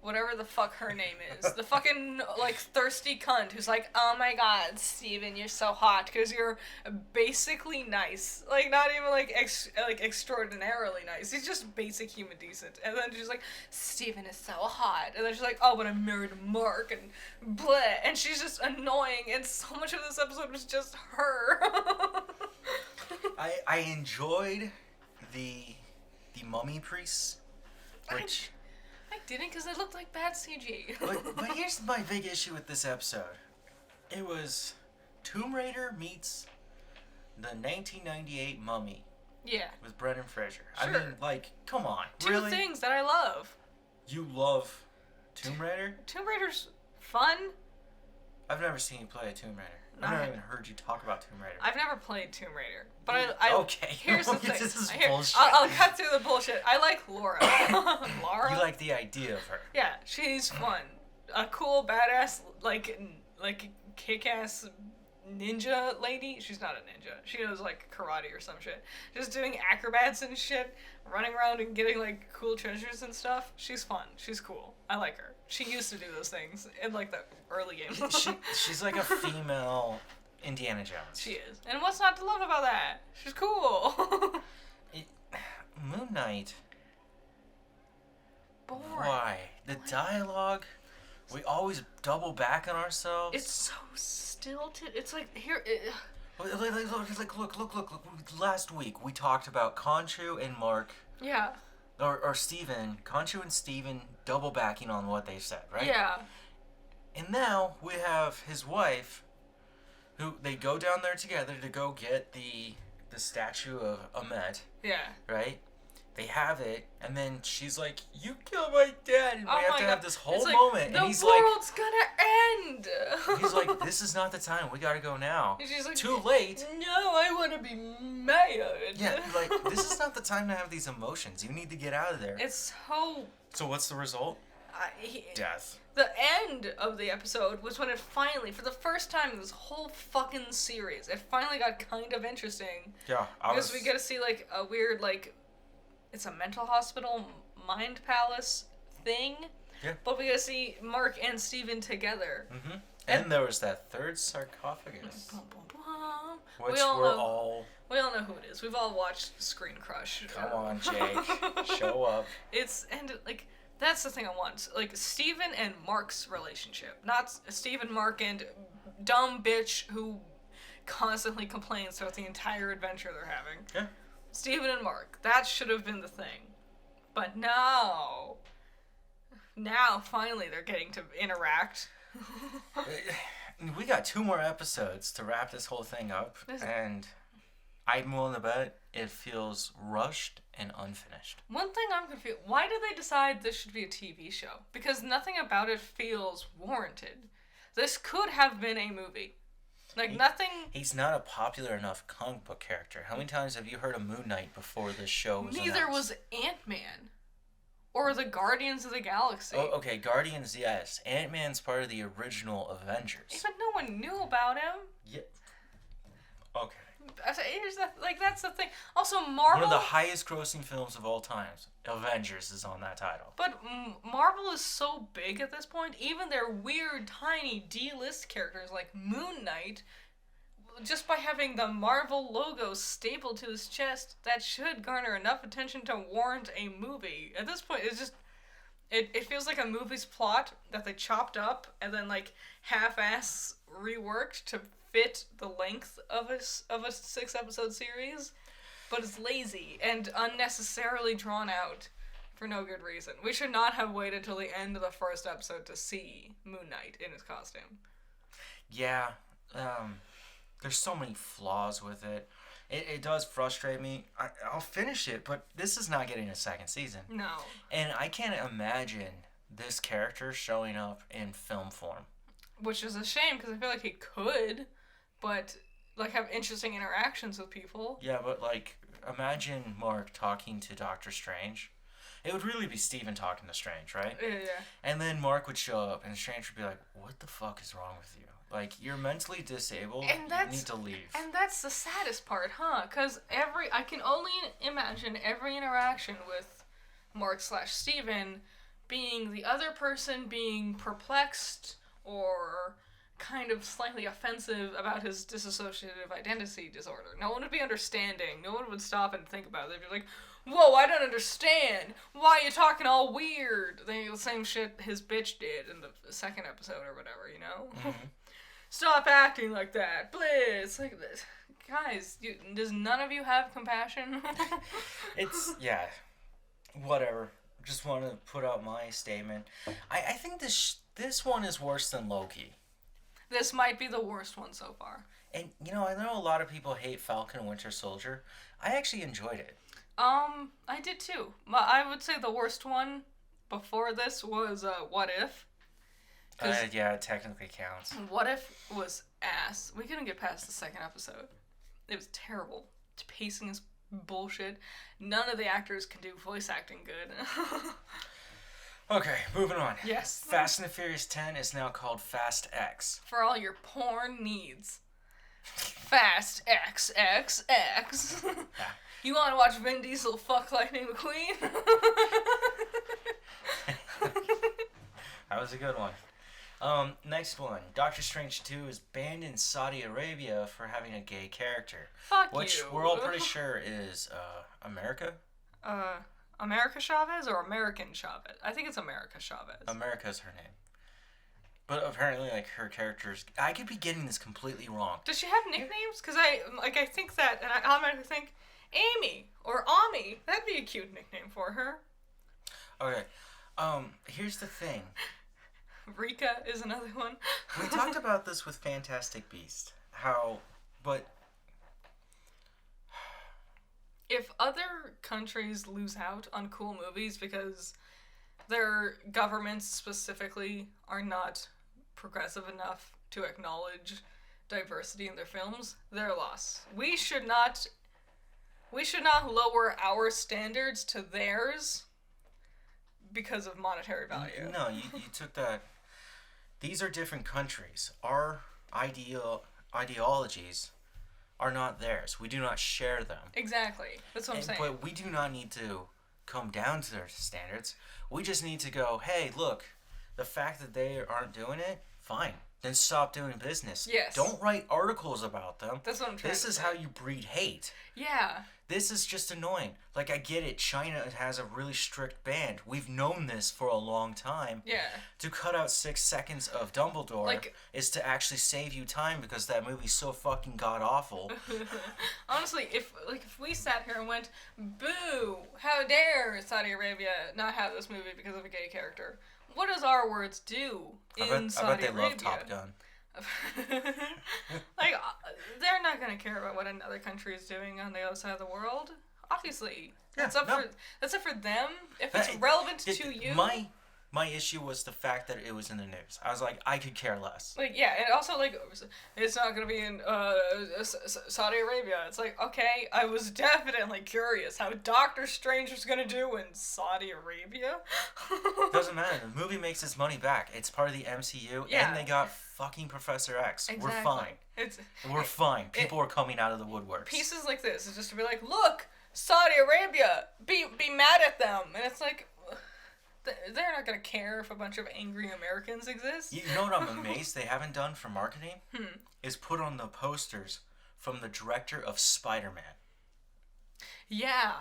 Whatever the fuck her name is. The fucking, thirsty cunt who's like, oh my god, Steven, you're so hot. Because you're basically nice. Not even, extraordinarily nice. He's just basic human decent. And then she's like, Steven is so hot. And then she's like, oh, but I'm married to Mark. And bleh. And she's just annoying. And so much of this episode was just her. I enjoyed the mummy priests, which... I didn't because it looked like bad CG. but here's my big issue with this episode. It was Tomb Raider meets the 1998 Mummy. Yeah. With Brendan Fraser. Sure. I mean, come on. Two things that I love. You love Tomb Raider? Tomb Raider's fun. I've never seen you play a Tomb Raider. I've never even heard you talk about Tomb Raider. I've never played Tomb Raider. But I okay. Here's the thing. This is bullshit. I'll cut through the bullshit. I like Laura. Laura? You like the idea of her. Yeah, she's fun. A cool, badass, kick-ass ninja lady. She's not a ninja. She does, karate or some shit. Just doing acrobats and shit. Running around and getting, cool treasures and stuff. She's fun. She's cool. I like her. She used to do those things in, the early games. She's like a female Indiana Jones. She is. And what's not to love about that? She's cool. MoonKnight. Boring. Why? The dialogue? We always double back on ourselves. It's so stilted. It's like, here... Look. Last week, we talked about Conchu and Mark. Yeah. Or Steven. Conchu and Steven double backing on what they said, right? Yeah. And now, we have his wife, who they go down there together to go get the statue of Ahmet. Yeah. Right? they have it, and then she's like, "You killed my dad," and we Oh have my to God. have this whole It's like, moment, and he's the like, world's gonna end. he's like, "This is not the time. We gotta go now." And she's like, Too late. No, I want to be mad. Yeah, like, this is not the time to have these emotions. You need to get out of there. It's so. So what's the result? Death. The end of the episode was when it finally, for the first time in this whole fucking series, it finally got kind of interesting. Yeah, Because we get to see, like, a weird, like, it's a mental hospital, mind palace thing. Yeah. But we get to see Mark and Steven together. Mm-hmm. And there was that third sarcophagus, which We all know who it is. We've all watched Screen Crush. Come on, Jake. Show up. That's the thing I want. Like, Steven and Mark's relationship. Not Steven, Mark, and dumb bitch who constantly complains throughout the entire adventure they're having. Yeah. Steven and Mark. That should have been the thing. But now, finally, they're getting to interact. We got 2 more episodes to wrap this whole thing up, and I'm willing to bet it feels rushed and unfinished. One thing I'm confused, why did they decide this should be a TV show? Because nothing about it feels warranted. This could have been a movie. Like, nothing... He's not a popular enough comic book character. How many times have you heard of MoonKnight before this show was Neither announced? was Ant-Man. Or the Guardians of the Galaxy. Oh, okay, Guardians, yes. Ant-Man's part of the original Avengers. Even no one knew about him. Yeah. Okay. That's the thing. Also, Marvel... One of the highest grossing films of all times. Avengers is on that title. But Marvel is so big at this point, even their weird, tiny D-list characters like MoonKnight, just by having the Marvel logo stapled to his chest, that should garner enough attention to warrant a movie. At this point, it's just... It feels like a movie's plot that they chopped up and then, like, half-ass reworked to fit the length of a 6-episode series, but it's lazy and unnecessarily drawn out for no good reason. We should not have waited till the end of the first episode to see MoonKnight in his costume. Yeah, there's so many flaws with it. It does frustrate me. I'll finish it, but this is not getting a second season. No. And I can't imagine this character showing up in film form. Which is a shame, because I feel like he could, but, like, have interesting interactions with people. Yeah, but, like, imagine Mark talking to Doctor Strange. It would really be Steven talking to Strange, right? Yeah. And then Mark would show up, and Strange would be like, "What the fuck is wrong with you? Like, you're mentally disabled, And you need to leave." And that's the saddest part, huh? Because I can only imagine every interaction with Mark/Steven being the other person being perplexed or kind of slightly offensive about his dissociative identity disorder. No one would be understanding. No one would stop and think about it. They'd be like, "Whoa, I don't understand. Why are you talking all weird?" The same shit his bitch did in the second episode or whatever, you know? Mm-hmm. Stop acting like that. Please. Like, guys, does none of you have compassion? Yeah, whatever. Just want to put out my statement. I think this one is worse than Loki. This might be the worst one so far. And, you know, I know a lot of people hate Falcon and Winter Soldier. I actually enjoyed it. I did too. I would say the worst one before this was What If. Yeah, it technically counts. What If was ass. We couldn't get past the second episode. It was terrible. The pacing is bullshit. None of the actors can do voice acting good. Okay, moving on. Yes. Fast and the Furious 10 is now called Fast X. For all your porn needs. Fast X X X. You want to watch Vin Diesel fuck Lightning McQueen? That was a good one. Next one. Doctor Strange 2 is banned in Saudi Arabia for having a gay character. Fuck which you. we're all pretty sure is, America? America Chavez or American Chavez? I think it's America Chavez. America's her name. But apparently, like, her character's... I could be getting this completely wrong. Does she have nicknames? Because I think that, and I automatically think Amy or Ami. That'd be a cute nickname for her. Okay. Here's the thing. Rika is another one. We talked about this with Fantastic Beast. But if other countries lose out on cool movies because their governments specifically are not progressive enough to acknowledge diversity in their films, their loss. We should not lower our standards to theirs because of monetary value. No, you took that. These are different countries. Our ideologies are not theirs. We do not share them. Exactly. That's what I'm saying. But we do not need to come down to their standards. We just need to go, hey, look, the fact that they aren't doing it, fine. Then stop doing business. Yes. Don't write articles about them. That's what I'm trying to say. This is how you breed hate. Yeah. This is just annoying. Like, I get it. China has a really strict ban. We've known this for a long time. Yeah. To cut out 6 seconds of Dumbledore is to actually save you time because that movie's so fucking god-awful. Honestly, if we sat here and went, boo, how dare Saudi Arabia not have this movie because of a gay character, what does our words do in Saudi Arabia? I bet they love Top Gun. Like, they're not gonna care about what another country is doing on the other side of the world. Obviously, that's up for them. If it's relevant to you. My issue was the fact that it was in the news. I was like, I could care less. Like, yeah, and also, like, it's not gonna be in Saudi Arabia. It's like, okay, I was definitely curious how Doctor Strange was gonna do in Saudi Arabia. Doesn't matter. The movie makes its money back. It's part of the MCU, and they got fucking Professor X. Exactly. We're fine. We're fine. People are coming out of the woodworks. Pieces like this is just to be like, look, Saudi Arabia, be mad at them, and it's like, they're not gonna care if a bunch of angry Americans exist. You know what I'm amazed they haven't done for marketing? Is put on the posters from the director of Spider-Man. Yeah,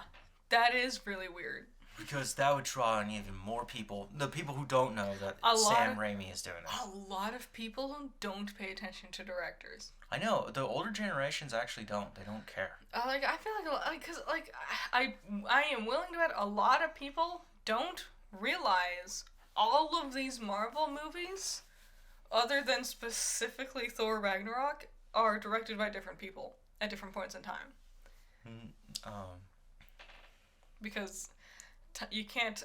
that is really weird. Because that would draw in even more people. The people who don't know that Sam Raimi is doing it. A lot of people don't pay attention to directors. I know. The older generations actually don't. They don't care. I feel like, because, I am willing to bet a lot of people don't realize all of these Marvel movies, other than specifically Thor Ragnarok, are directed by different people at different points in time. Because you can't.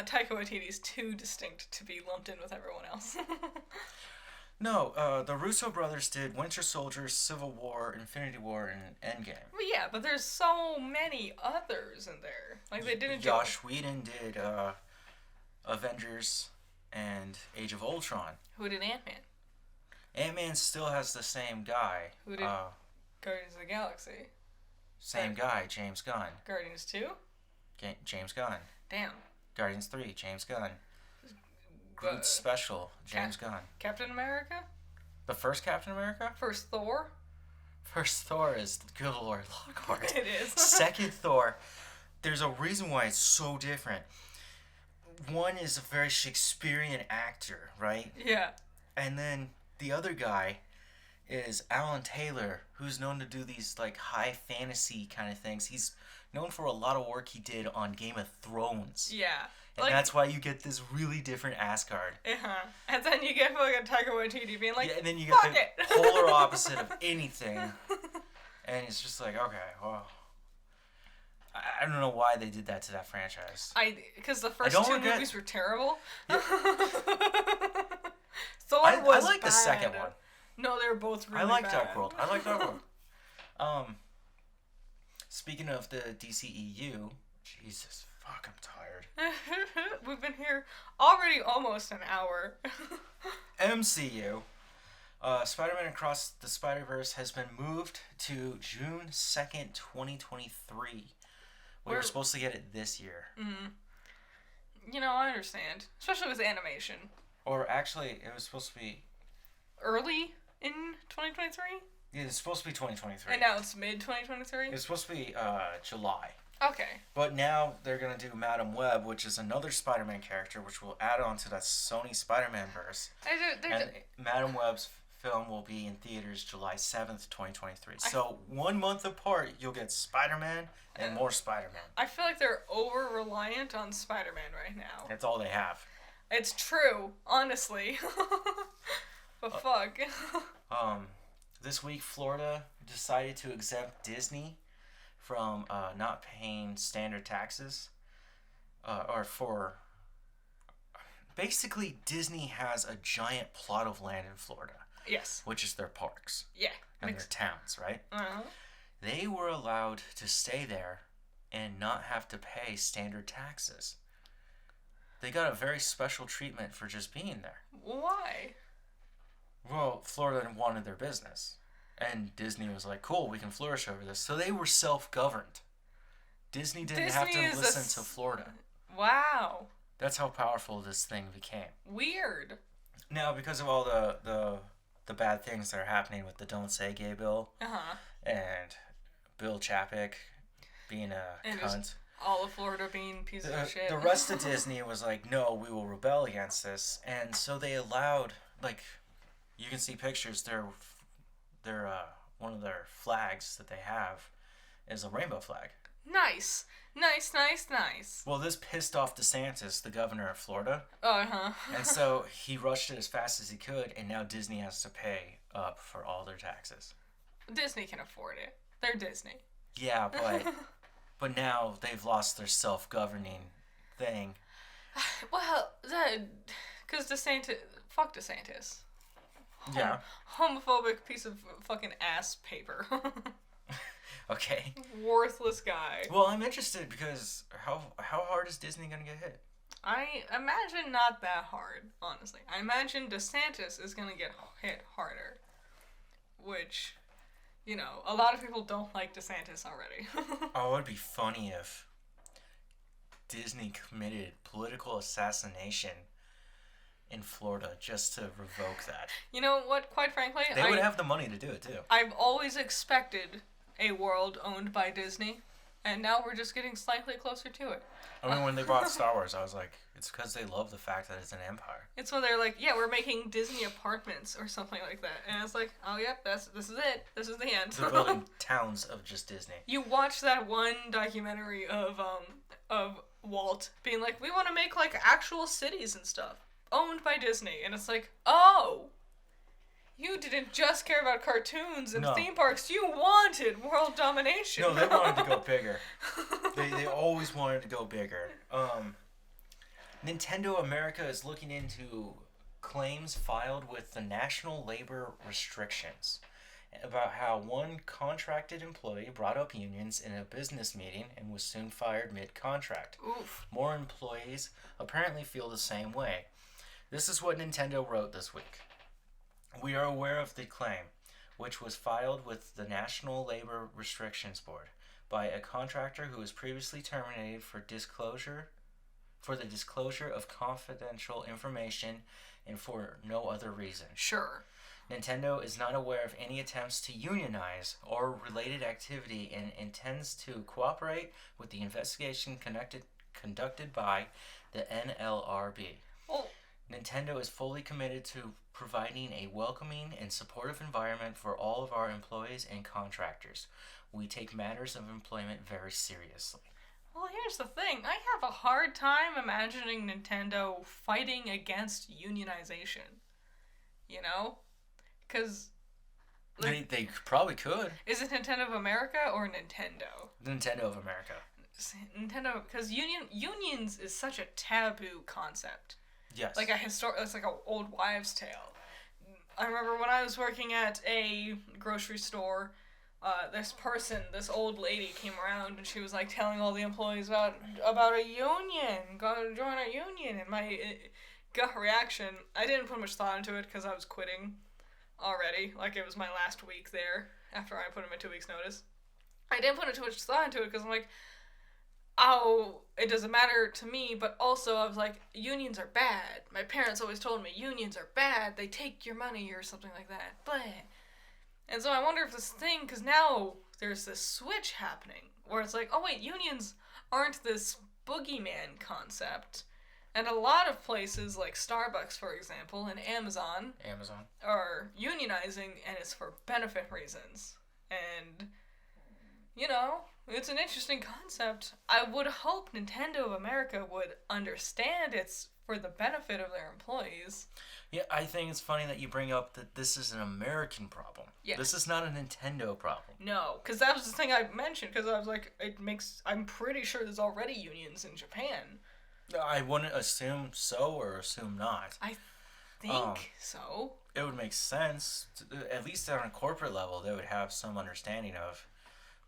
Taika Waititi is too distinct to be lumped in with everyone else. No, the Russo brothers did Winter Soldier, Civil War, Infinity War, and Endgame. But yeah, but there's so many others in there. Like, they didn't. Joss Whedon did Avengers and Age of Ultron. Who did Ant-Man? Ant-Man still has the same guy. Who did Guardians of the Galaxy? Same guy, James Gunn. Guardians 2? James Gunn. Damn. Guardians 3, James Gunn. Groot Special, James Gunn. Captain America? The first Captain America? First Thor? First Thor is, good Lord, Lockhart. It is. Second Thor, there's a reason why it's so different. One is a very Shakespearean actor, right? Yeah. And then the other guy is Alan Taylor, who's known to do these, like, high fantasy kind of things. He's known for a lot of work he did on Game of Thrones. Yeah. And that's why you get this really different Asgard. And then you get fucking Taika Waititi being like, yeah, and then you get the polar opposite of anything. And it's just like, okay, well, I don't know why they did that to that franchise. Because the first two movies were terrible. Yeah. Thor I was like the second one. No, they were both really bad. I like Dark World. Speaking of the DCEU, Jesus, fuck, I'm tired. We've been here already almost an hour. MCU. Spider-Man Across the Spider-Verse has been moved to June 2nd, 2023. We were supposed to get it this year. You know, I understand. Especially with animation. Or actually, it was supposed to be... early in 2023? Yeah, it's supposed to be 2023. And now it's mid-2023? It's supposed to be July. Okay. But now they're going to do Madam Web, which is another Spider-Man character, which will add on to that Sony Spider-Man verse. And Madam Web's film will be in theaters July 7th, 2023. So 1 month apart, you'll get Spider-Man and more Spider-Man. I feel like they're over-reliant on Spider-Man right now. That's all they have. It's true, honestly. But fuck. This week, Florida decided to exempt Disney from not paying standard taxes, or for... Basically, Disney has a giant plot of land in Florida. Yes. Which is their parks. Yeah. And their towns, right? Uh-huh. They were allowed to stay there and not have to pay standard taxes. They got a very special treatment for just being there. Why? Well, Florida wanted their business. And Disney was like, cool, we can flourish over this. So they were self-governed. Disney didn't have to listen to Florida. Wow. That's how powerful this thing became. Weird. Now, because of all the bad things that are happening with the Don't Say Gay bill, and Bill Chapek being a cunt, all of Florida being pieces of shit. The rest of Disney was like, no, we will rebel against this, and so they allowed, like, you can see pictures. They're one of their flags that they have is a rainbow flag. Nice. Well, this pissed off DeSantis, the governor of Florida. Uh-huh. And so he rushed it as fast as he could, and now Disney has to pay up for all their taxes. Disney can afford it. They're Disney. Yeah, but now they've lost their self-governing thing. Well, because DeSantis... Fuck DeSantis. Yeah. Homophobic piece of fucking ass paper. Okay. Worthless guy. Well, I'm interested because how hard is Disney gonna get hit? I imagine not that hard, honestly. I imagine DeSantis is gonna get hit harder. Which, you know, a lot of people don't like DeSantis already. Oh, it would be funny if Disney committed political assassination in Florida just to revoke that. You know what, quite frankly... They would have the money to do it, too. I've always expected a world owned by Disney, and now we're just getting slightly closer to it. I mean, when they bought Star Wars, I was like, it's because they love the fact that it's an empire. It's when they're like, yeah, we're making Disney apartments or something like that. And it's like, oh, yep, this is it. This is the end. They're building towns of just Disney. You watch that one documentary of Walt being like, we want to make, like, actual cities and stuff owned by Disney. And it's like, oh, you didn't just care about cartoons and theme parks. You wanted world domination. No, they wanted to go bigger. They always wanted to go bigger. Nintendo America is looking into claims filed with the National Labor Restrictions about how one contracted employee brought up unions in a business meeting and was soon fired mid-contract. Oof. More employees apparently feel the same way. This is what Nintendo wrote this week. We are aware of the claim, which was filed with the National Labor Restrictions Board by a contractor who was previously terminated for the disclosure of confidential information and for no other reason. Sure. Nintendo is not aware of any attempts to unionize or related activity and intends to cooperate with the investigation conducted by the NLRB. Well, Nintendo is fully committed to providing a welcoming and supportive environment for all of our employees and contractors. We take matters of employment very seriously. well, here's the thing. I have a hard time imagining Nintendo fighting against unionization. You know? Because... Like, they probably could. Is it Nintendo of America or Nintendo? Nintendo of America. Nintendo... Because unions is such a taboo concept. Yes. Like it's like an old wives' tale. I remember when I was working at a grocery store, this old lady came around and she was like telling all the employees about a union, go join a union. And my gut reaction, I didn't put much thought into it because I was quitting already. Like it was my last week there after I put in my 2 weeks notice. I didn't put too much thought into it because I'm like, oh, it doesn't matter to me, but also I was like, unions are bad. My parents always told me unions are bad. They take your money or something like that. But, and so I wonder if this thing, because now there's this switch happening where it's like, oh wait, unions aren't this boogeyman concept. And a lot of places like Starbucks, for example, and Amazon are unionizing, and it's for benefit reasons. And, you know, It's an interesting concept. I would hope Nintendo of America would understand it's for the benefit of their employees. Yeah, I think it's funny that you bring up that this is an American problem. Yeah. This is not a Nintendo problem. No, because that was the thing I mentioned, because I was like, I'm pretty sure there's already unions in Japan. I wouldn't assume so or assume not. I think so. It would make sense, at least on a corporate level, they would have some understanding of,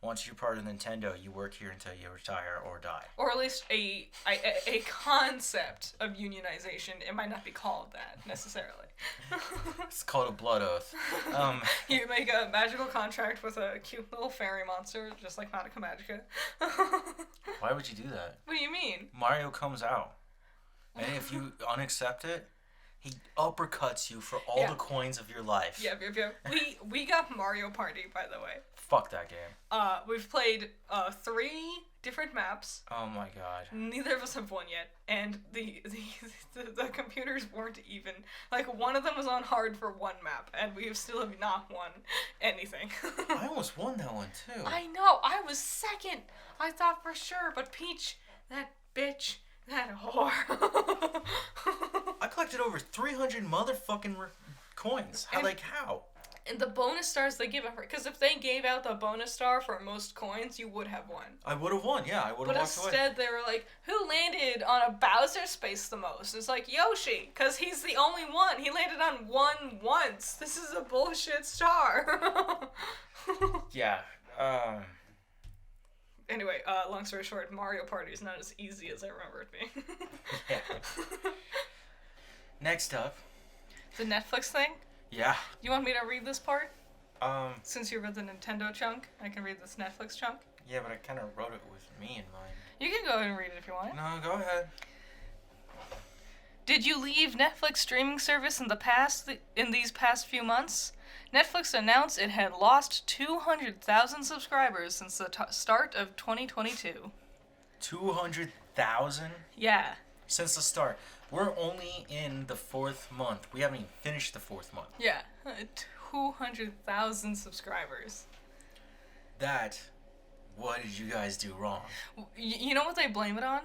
once you're part of Nintendo, you work here until you retire or die. Or at least a concept of unionization. It might not be called that, necessarily. It's called a blood oath. You make a magical contract with a cute little fairy monster, just like Madoka Magica. Why would you do that? What do you mean? Mario comes out, and if you unaccept it, he uppercuts you for all the coins of your life. Yep. We got Mario Party, by the way. Fuck that game. We've played 3 different maps. Oh my god. Neither of us have won yet, and the computers weren't even. Like, one of them was on hard for one map, and we still have not won anything. I almost won that one too. I know, I was second. I thought for sure, but Peach, that bitch, that whore. I collected over 300 motherfucking coins. How? And the bonus stars they give out, because if they gave out the bonus star for most coins, you would have won. I would have won, yeah. I would have walked away. But instead, they were like, who landed on a Bowser space the most? It's like, Yoshi, because he's the only one. He landed on one once. This is a bullshit star. Yeah. Anyway, long story short, Mario Party is not as easy as I remember it being. Yeah. Next up. The Netflix thing? Yeah. You want me to read this part? Since you read the Nintendo chunk, I can read this Netflix chunk. Yeah, but I kind of wrote it with me in mind. You can go ahead and read it if you want. No, go ahead. Did you leave Netflix streaming service in these past few months? Netflix announced it had lost 200,000 subscribers since the start of 2022. 200,000? Yeah. Since the start. We're only in the 4th month. We haven't even finished the 4th month. Yeah. 200,000 subscribers. What did you guys do wrong? You know what they blame it on?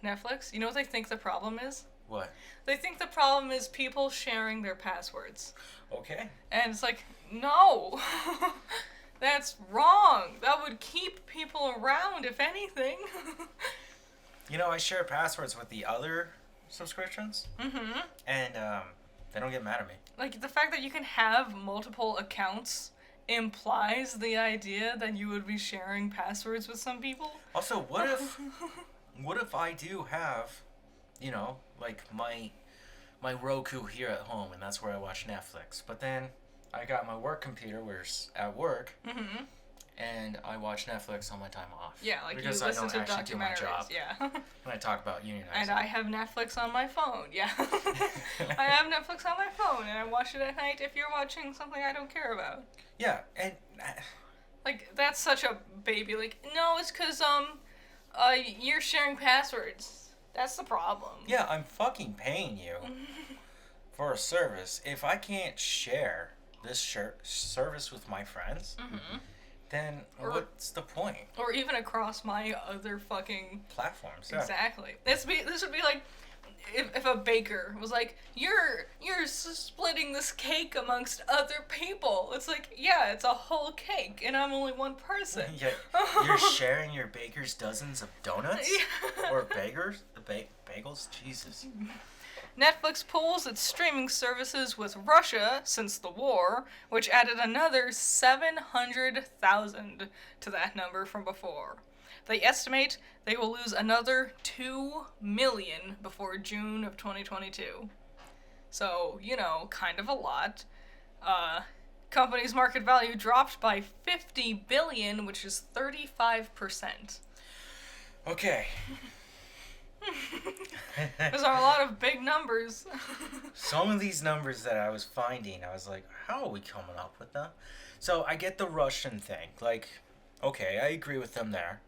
Netflix? You know what they think the problem is? What? They think the problem is people sharing their passwords. Okay. And it's like, no! That's wrong! That would keep people around, if anything. You know, I share passwords with the other subscriptions. Mm-hmm. And, they don't get mad at me. Like, the fact that you can have multiple accounts implies the idea that you would be sharing passwords with some people. Also, what if I do have, you know, like my Roku here at home, and that's where I watch Netflix. But then I got my work computer, where it's at work, Mm-hmm. and I watch Netflix on my time off. Yeah, like because you listen to I don't actually do my job. documentaries. Yeah. When I talk about unionizing. And I have Netflix on my phone. Yeah. I have Netflix on my phone, and I watch it at night if you're watching something I don't care about. Yeah, and Like, that's such a baby. Like, no, it's because you're sharing passwords. That's the problem. yeah, I'm fucking paying you for a service. If I can't share this service with my friends, Mm-hmm. then what's the point? Or even across my other fucking... Platforms, yeah. Exactly. This would be like if a baker was like, you're splitting this cake amongst other people. It's like, yeah, it's a whole cake, and I'm only one person. Yeah, you're sharing your baker's dozens of donuts? Yeah. Or bagels? Jesus. Netflix pulls its streaming services with Russia since the war, which added another 700,000 to that number from before. They estimate they will lose another 2 million before June of 2022. So, you know, kind of a lot. Company's market value dropped by 50 billion, which is 35%. Okay. Those are a lot of big numbers. Some of these numbers that I was finding, I was like, how are we coming up with them? So I get the Russian thing. Like, okay, I agree with them there.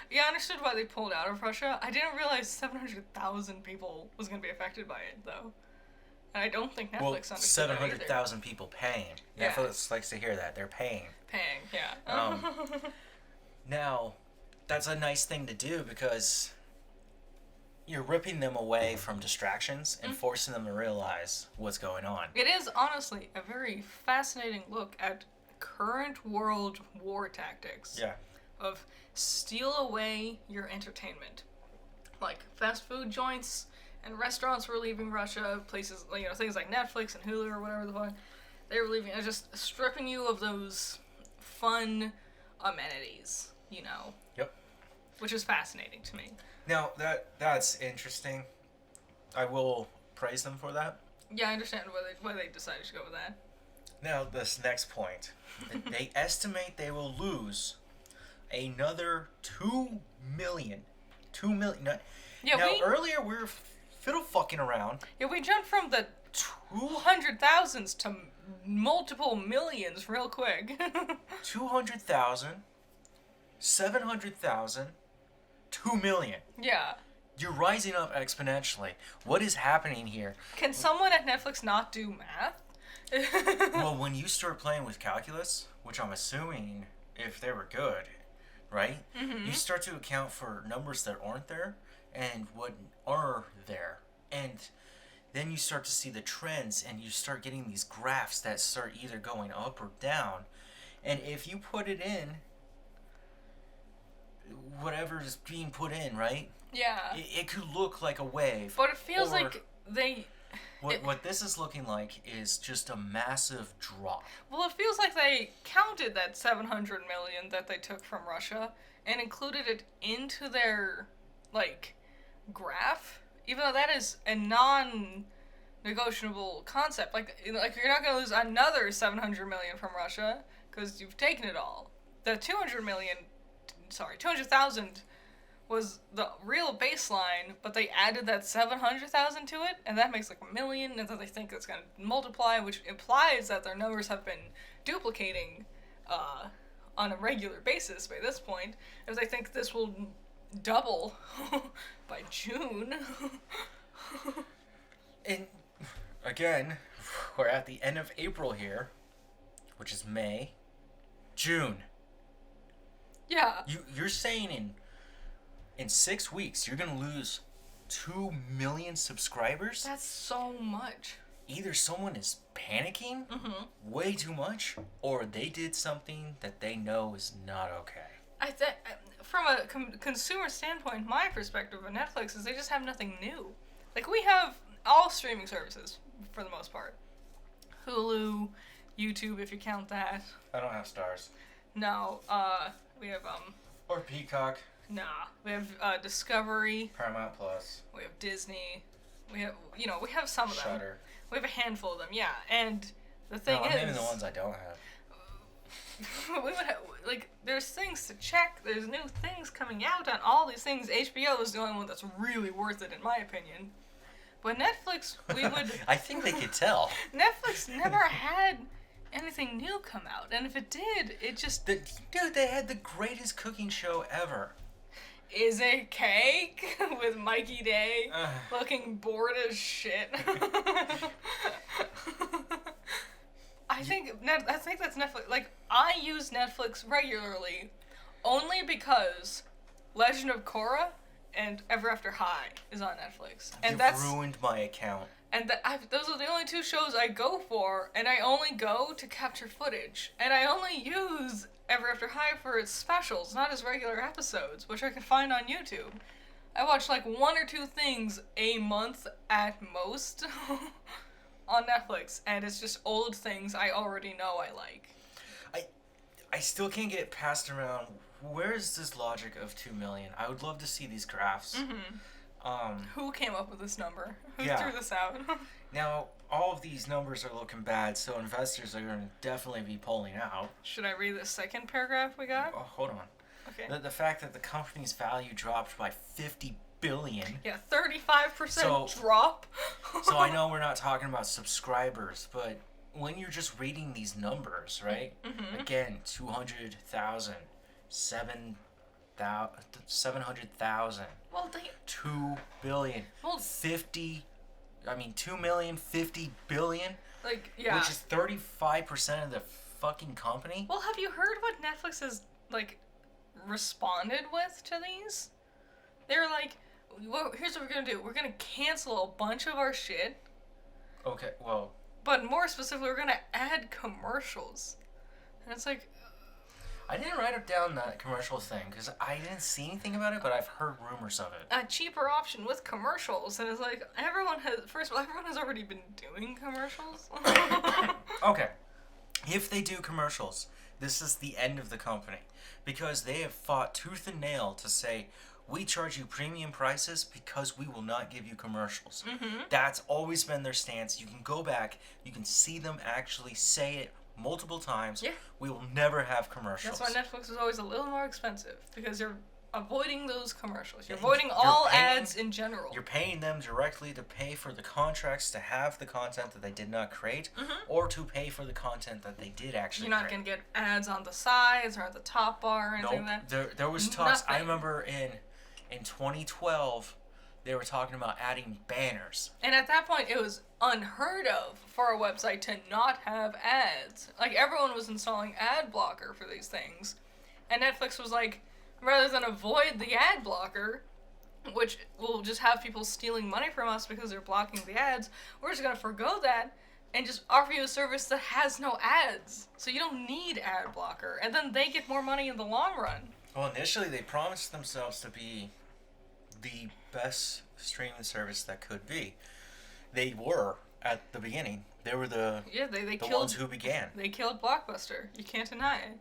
Yeah, I understood why they pulled out of Russia. I didn't realize 700,000 people was going to be affected by it, though. And I don't think Netflix understood that either. 700,000 people paying. Yeah. Netflix likes to hear that. They're paying. Paying, yeah. Now, that's a nice thing to do because you're ripping them away from distractions and forcing them to realize what's going on. It is honestly a very fascinating look at current world war tactics. Yeah. Of steal away your entertainment. Like fast food joints and restaurants were leaving Russia, places, things like Netflix and Hulu or whatever the fuck, they were leaving, just stripping you of those fun amenities, Yep. Which is fascinating to me. Now, that's interesting. I will praise them for that. Yeah, I understand why they decided to go with that. Now, this next point. They estimate they will lose another 2 million. 2 million. Now, earlier we were fiddle fucking around. Yeah, we jumped from the 200,000s to multiple millions real quick. 200,000, 700,000, 2 million. Yeah. You're rising up exponentially. What is happening here? Can someone at Netflix not do math? Well, when you start playing with calculus, which I'm assuming if they were good, right? Mm-hmm. You start to account for numbers that aren't there and what are there. And then you start to see the trends and you start getting these graphs that start either going up or down. And if you put it in, whatever is being put in, right? Yeah. It could look like a wave. But it feels like they... What this is looking like is just a massive drop. Well, it feels like they counted that 700 million that they took from Russia and included it into their, graph. Even though that is a non-negotiable concept. Like you're not going to lose another 700 million from Russia because you've taken it all. The 200,000 was the real baseline, but they added that 700,000 to it, and that makes like a million, and then they think it's going to multiply, which implies that their numbers have been duplicating on a regular basis by this point, if they think this will double by June. And again, we're at the end of April here, which is May, June. Yeah. You're saying in 6 weeks, you're going to lose 2 million subscribers? That's so much. Either someone is panicking way too much, or they did something that they know is not okay. I think, from a consumer standpoint, my perspective of Netflix is they just have nothing new. Like, we have all streaming services, for the most part. Hulu, YouTube, if you count that. I don't have Stars. No, we have, Or Peacock. Nah, we have Discovery. Paramount Plus. We have Disney. We have, we have some of them. Shudder. We have a handful of them, yeah. And the thing is, I'm naming the ones I don't have. we would have, there's things to check. There's new things coming out on all these things. HBO is the only one that's really worth it, in my opinion. But Netflix, we would. I think they could tell. Netflix never had anything new come out, and if it did, it just. Dude, they had the greatest cooking show ever. Is it Cake with Mikey Day looking bored as shit? I think that's Netflix. I use Netflix regularly only because Legend of Korra and Ever After High is on Netflix. And You've ruined my account. And those are the only two shows I go for, and I only go to capture footage. And I only use Ever After High for its specials, not its regular episodes, which I can find on YouTube. I watch 1 or 2 things a month at most on Netflix, and it's just old things I already know I like. I still can't get passed around. Where is this logic of 2 million? I would love to see these graphs. Mm-hmm. Who came up with this number? Who threw this out? Now, all of these numbers are looking bad, so investors are going to definitely be pulling out. Should I read the second paragraph we got? Oh, hold on. Okay. The fact that the company's value dropped by 50 billion. Yeah, 35% drop. So I know we're not talking about subscribers, but when you're just reading these numbers, right? Mm-hmm. Again, 200,000, 700,000. Well, 2 billion. Well, 2 million, 50 billion. Yeah. Which is 35% of the fucking company. Well, have you heard what Netflix has, responded with to these. They were like, well, here's what we're gonna do. We're gonna cancel a bunch of our shit. Okay, well... But more specifically, we're gonna add commercials. And it's like... I didn't write down that commercial thing, because I didn't see anything about it, but I've heard rumors of it. A cheaper option with commercials. And it's like, everyone has already been doing commercials. Okay. If they do commercials, this is the end of the company. Because they have fought tooth and nail to say, we charge you premium prices because we will not give you commercials. Mm-hmm. That's always been their stance. You can go back, you can see them actually say it multiple times. Yeah. We will never have commercials. That's why Netflix is always a little more expensive. Because you're avoiding those commercials. You're avoiding all ads in general. You're paying them directly to pay for the contracts to have the content that they did not create, or to pay for the content that they did actually You're not going to get ads on the sides or at the top bar or anything like that. There was talks. Nothing. I remember in 2012, they were talking about adding banners. And at that point, it was unheard of for a website to not have ads. Like, everyone was installing ad blocker for these things. And Netflix was like, rather than avoid the ad blocker, which will just have people stealing money from us because they're blocking the ads, we're just going to forgo that and just offer you a service that has no ads. So you don't need ad blocker. And then they get more money in the long run. Well, initially, they promised themselves to be the best streaming service that could be. They were at the beginning. They were the ones who began. They killed Blockbuster. You can't deny it.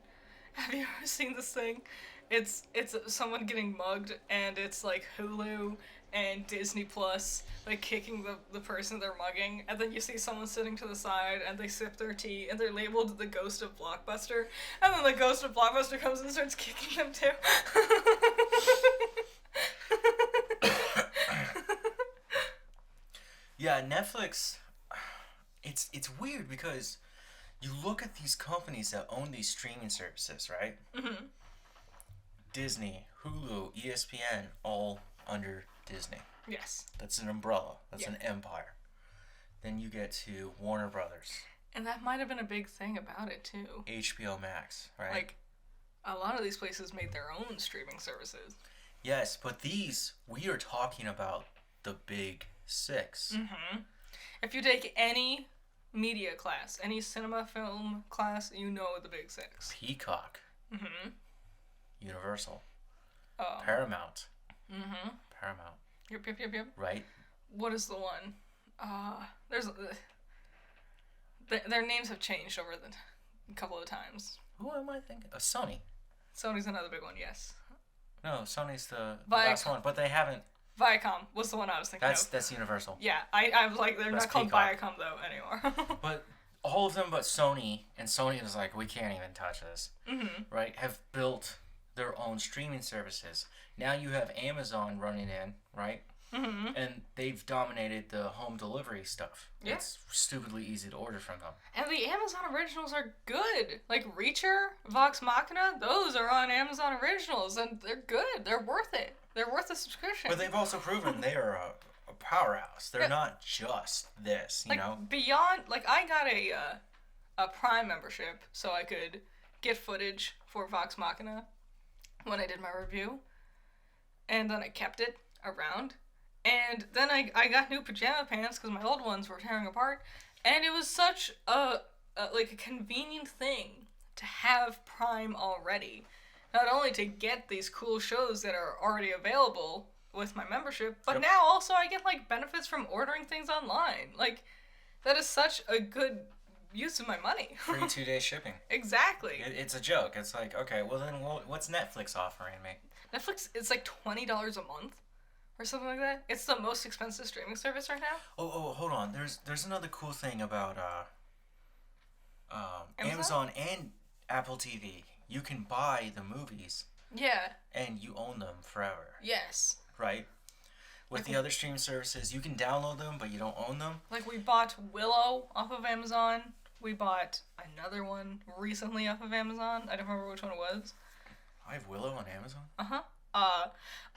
Have you ever seen this thing? It's someone getting mugged, and it's like Hulu and Disney Plus like kicking the person they're mugging, and then you see someone sitting to the side and they sip their tea and they're labeled the Ghost of Blockbuster, and then the Ghost of Blockbuster comes and starts kicking them too. Yeah, Netflix, it's weird because you look at these companies that own these streaming services, right? Mm-hmm. Disney, Hulu, ESPN, all under Disney. Yes. That's an umbrella. That's an empire. Then you get to Warner Brothers. And that might have been a big thing about it, too. HBO Max, right? Like, a lot of these places made their own streaming services. Yes, but these, we are talking about the big six. Mm-hmm. If you take any media class, any cinema film class, you know the big six. Peacock. Mm-hmm. Universal. Paramount. Mm-hmm. Paramount. Yep. Right? What is the one? There's... their names have changed over a couple of times. Who am I thinking? Sony. Sony's another big one, yes. No, Sony's the last one, but they haven't... Viacom was the one I was thinking of. That's Universal. Yeah, I was like, they're not called Peacock. Viacom, though, anymore. But all of them but Sony, and Sony is like, we can't even touch this, right, have built their own streaming services. Now you have Amazon running in, right? Mm-hmm. And they've dominated the home delivery stuff. Yeah. It's stupidly easy to order from them. And the Amazon originals are good. Like Reacher, Vox Machina, those are on Amazon originals, and they're good. They're worth it. They're worth the subscription. But they've also proven they are a powerhouse. They're not just this, you know? Beyond, I got a Prime membership so I could get footage for Vox Machina when I did my review. And then I kept it around. And then I got new pajama pants because my old ones were tearing apart. And it was such a convenient thing to have Prime already. Not only to get these cool shows that are already available with my membership, but now also I get benefits from ordering things online. That is such a good use of my money. Free 2-day shipping. Exactly. It's a joke. It's like, okay, well then what's Netflix offering me? Netflix, it's $20 a month. Or something like that. It's the most expensive streaming service right now. Oh, hold on. There's another cool thing about Amazon and Apple TV. You can buy the movies. Yeah. And you own them forever. Yes. Right? With the other streaming services, you can download them, but you don't own them. We bought Willow off of Amazon. We bought another one recently off of Amazon. I don't remember which one it was. I have Willow on Amazon? Uh-huh.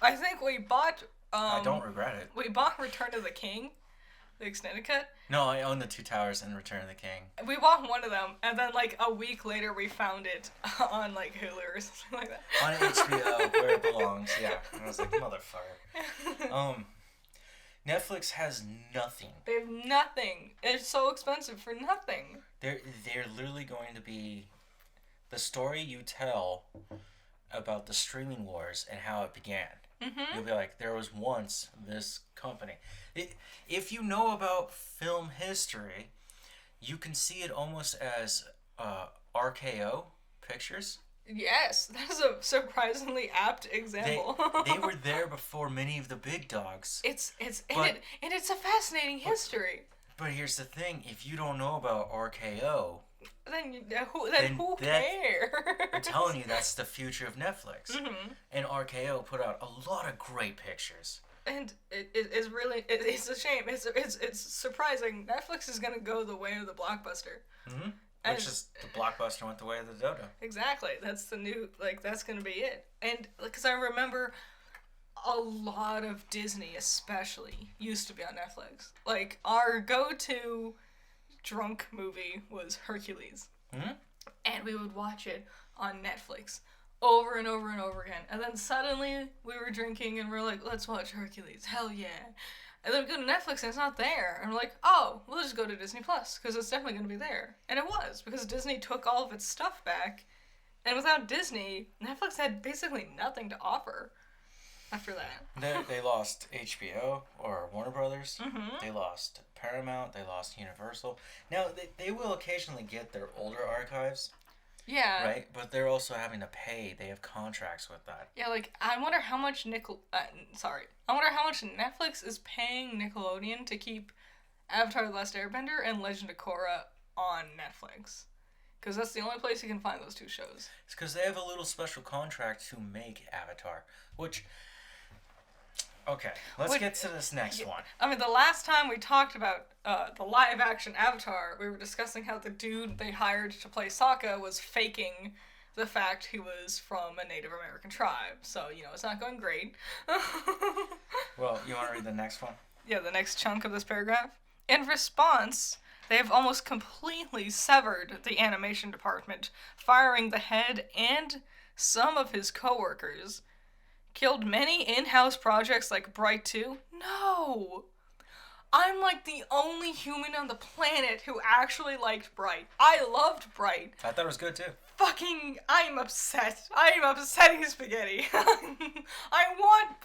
I think we bought... I don't regret it. We bought Return of the King The extended cut. No, I own the Two Towers and Return of the King. We bought one of them, and then like a week later we found it on like Hulu or something like that. On HBO, where it belongs. Yeah, and I was like, motherfucker. Netflix has nothing. They have nothing. It's so expensive for nothing. They're literally going to be the story you tell about the streaming wars and how it began. Mm-hmm. You'll be like, there was once this company. If you know about film history, you can see it almost as RKO Pictures. Yes, that is a surprisingly apt example. They were there before many of the big dogs. It's a fascinating history. But here's the thing: if you don't know about RKO, then who cares? I'm telling you, that's the future of Netflix. Mm-hmm. And RKO put out a lot of great pictures. And it's really it's a shame. It's surprising. Netflix is gonna go the way of the blockbuster. Mm-hmm. Which is the blockbuster went the way of the dodo. Exactly. That's the new, that's going to be it. And, because I remember a lot of Disney, especially, used to be on Netflix. Like, our go-to drunk movie was Hercules. Mm-hmm. And we would watch it on Netflix over and over and over again. And then suddenly, we were drinking and we're like, let's watch Hercules. Hell yeah. And then we go to Netflix and it's not there. And we're like, oh, we'll just go to Disney Plus because it's definitely going to be there. And it was, because Disney took all of its stuff back. And without Disney, Netflix had basically nothing to offer after that. They lost HBO or Warner Brothers. Mm-hmm. They lost Paramount. They lost Universal. Now, they will occasionally get their older archives. Yeah. Right? But they're also having to pay. They have contracts with that. Yeah, like, I wonder how much I wonder how much Netflix is paying Nickelodeon to keep Avatar: The Last Airbender and Legend of Korra on Netflix. Because that's the only place you can find those two shows. It's because they have a little special contract to make Avatar, which... Okay, let's get to this next one. I mean, the last time we talked about the live-action Avatar, we were discussing how the dude they hired to play Sokka was faking the fact he was from a Native American tribe. So, it's not going great. Well, you want to read the next one? Yeah, the next chunk of this paragraph. In response, they have almost completely severed the animation department, firing the head and some of his coworkers. Killed many in-house projects like Bright 2? No! I'm like the only human on the planet who actually liked Bright. I loved Bright. I thought it was good too. I'm upset. I am upsetting spaghetti.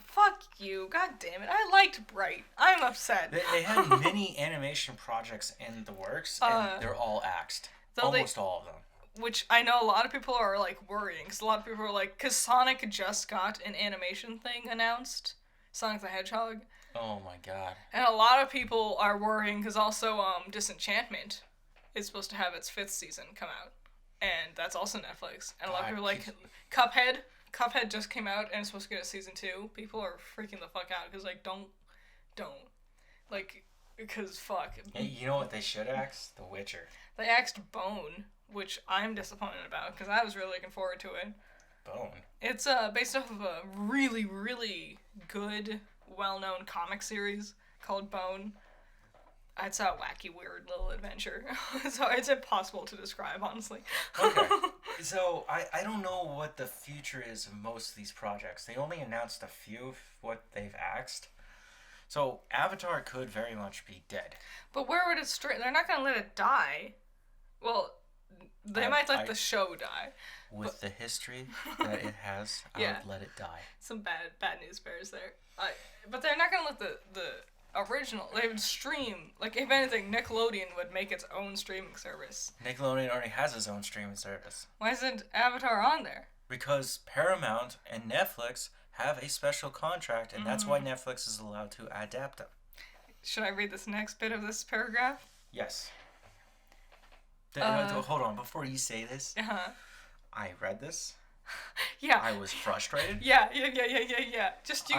Fuck you. God damn it. I liked Bright. I'm upset. They had many animation projects in the works, and they're all axed. Almost all of them. Which I know a lot of people are, like, worrying. Because a lot of people are like, because Sonic just got an animation thing announced. Sonic the Hedgehog. Oh my god. And a lot of people are worrying because also, Disenchantment is supposed to have its 5th season come out. And that's also Netflix. And a lot of people are like, Cuphead. Cuphead just came out and it's supposed to get a season 2. People are freaking the fuck out because, like, don't. Like, because fuck. Hey, you know what they should axe? The Witcher. They axed Bone, which I'm disappointed about because I was really looking forward to it. Bone? It's based off of a really, really good, well-known comic series called Bone. It's a wacky, weird little adventure. So it's impossible to describe, honestly. Okay. So I don't know what the future is of most of these projects. They only announced a few of what they've axed. So Avatar could very much be dead. But where would it stray? They're not going to let it die. Well, they might let the show die. With the history that it has, I would let it die. Some bad news bears there. But they're not going to let the original, they would stream, like, if anything, Nickelodeon would make its own streaming service. Nickelodeon already has its own streaming service. Why isn't Avatar on there? Because Paramount and Netflix have a special contract, and that's why Netflix is allowed to adapt them. Should I read this next bit of this paragraph? Yes. Hold on, before you say this, I read this. Yeah. I was frustrated. Yeah. Just,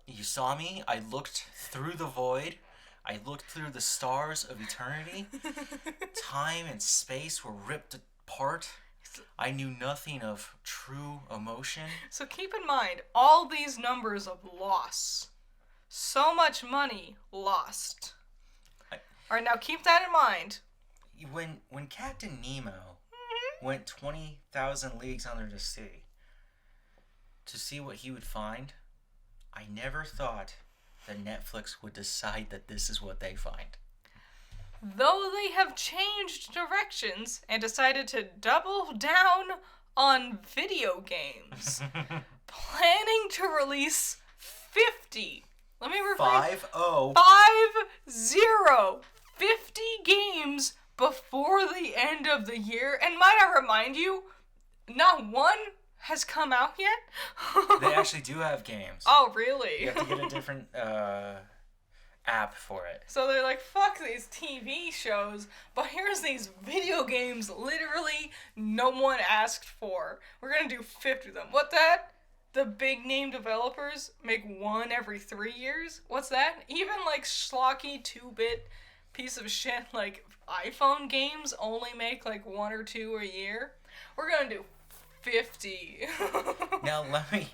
You saw me, I looked through the void, I looked through the stars of eternity, time and space were ripped apart, I knew nothing of true emotion. So keep in mind, all these numbers of loss So much money lost. I- Alright, now keep that in mind. When Captain Nemo went 20,000 leagues under the sea to see what he would find, I never thought that Netflix would decide that this is what they find. Though they have changed directions and decided to double down on video games, planning to release 50. Let me rephrase. 5-0. 50 games before the end of the year. And might I remind you, not one has come out yet. They actually do have games. Oh, really? You have to get a different app for it. So they're like, fuck these TV shows, but here's these video games literally no one asked for. We're gonna do 50 of them. What that? The big name developers make one every 3 years? What's that? Even like schlocky 2-bit piece of shit like iPhone games only make like 1 or 2 a year. We're gonna do 50. Now let me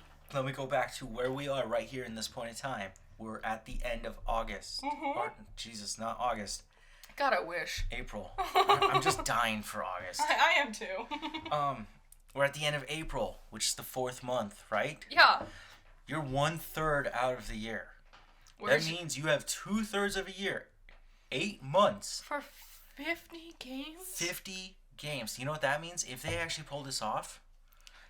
go back to where we are right here in this point in time. We're at the end of August. Or, Jesus, not August. God, I wish. April. I'm just dying for August. I am too. We're at the end of April, which is the 4th month, right? Yeah. You're 1/3 out of the year. That means you have 2/3 of a year. 8 months. For 50 games? 50 games. You know what that means? If they actually pull this off,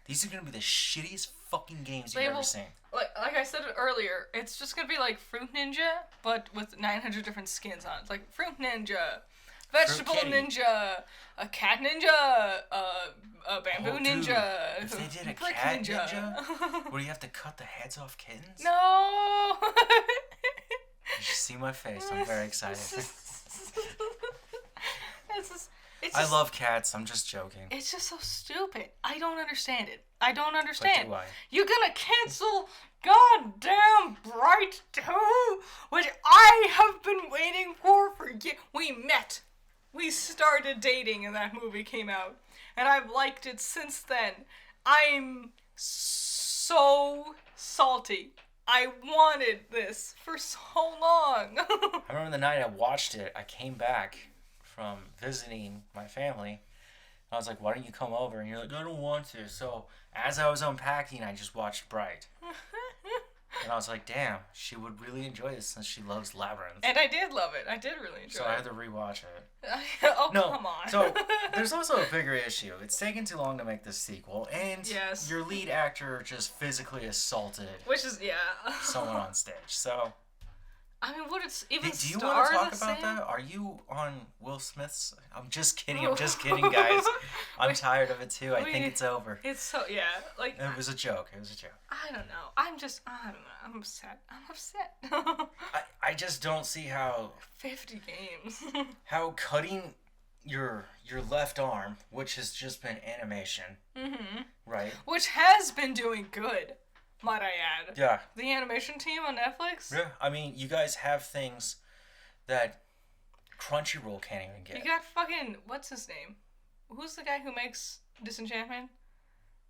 these are going to be the shittiest fucking games you've ever seen. Like I said earlier, it's just going to be like Fruit Ninja, but with 900 different skins on it. It's like Fruit Ninja, Vegetable Ninja, a Cat Ninja, a Bamboo Ninja, if they did a Brick Cat Ninja, where you have to cut the heads off kittens? No! You should see my face. I'm very excited. It's I love cats. I'm just joking. It's just so stupid. I don't understand it. I don't understand. But do I? You're gonna cancel goddamn Bright 2, which I have been waiting for years. We met. We started dating and that movie came out. And I've liked it since then. I'm so salty. I wanted this for so long. I remember the night I watched it, I came back from visiting my family. I was like, why don't you come over? And you're like, I don't want to. So as I was unpacking, I just watched Bright. And I was like, damn, she would really enjoy this since she loves Labyrinth. And I did love it. I did really enjoy it. So I had to rewatch it. Oh, No, come on. So there's also a bigger issue. It's taken too long to make this sequel. And Yes. your lead actor just physically assaulted Which is, yeah. someone on stage. So I mean, what it's even do you stars want to talk the about same? that? Are you on Will Smith's? I'm just kidding, guys. I'm tired of it too. I think it's over. It's so, yeah, like, It was a joke. I don't know. I don't know. I'm upset. I just don't see how 50 games. cutting your left arm, which has just been animation, right? Which has been doing good, might I add. Yeah. The animation team on Netflix? Yeah. I mean, you guys have things that Crunchyroll can't even get. You got fucking, what's his name? Who's the guy who makes Disenchantment?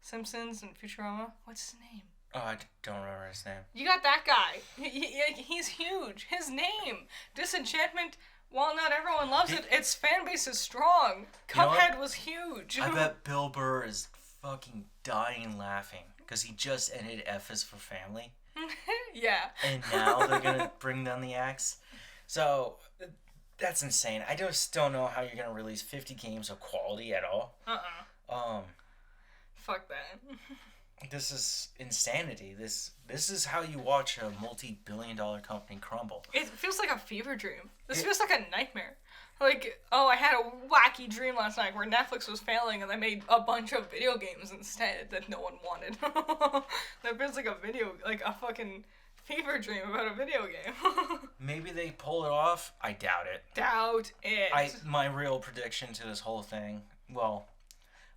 Simpsons and Futurama? What's his name? Oh, I don't remember his name. You got that guy. He's huge. His name, Disenchantment, while not everyone loves it, its fan base is strong. Cuphead was huge. I bet Bill Burr is fucking dying laughing because he just ended F is for Family. Yeah. And now they're going to bring down the axe. So that's insane. I just don't know how you're going to release 50 games of quality at all. Fuck that. This is insanity. This is how you watch a multi-billion-dollar company crumble. It feels like a fever dream. This feels like a nightmare. Like, oh, I had a wacky dream last night where Netflix was failing and they made a bunch of video games instead that no one wanted. That feels like a fucking fever dream about a video game. Maybe they pull it off. I doubt it. Doubt it. My real prediction to this whole thing, well,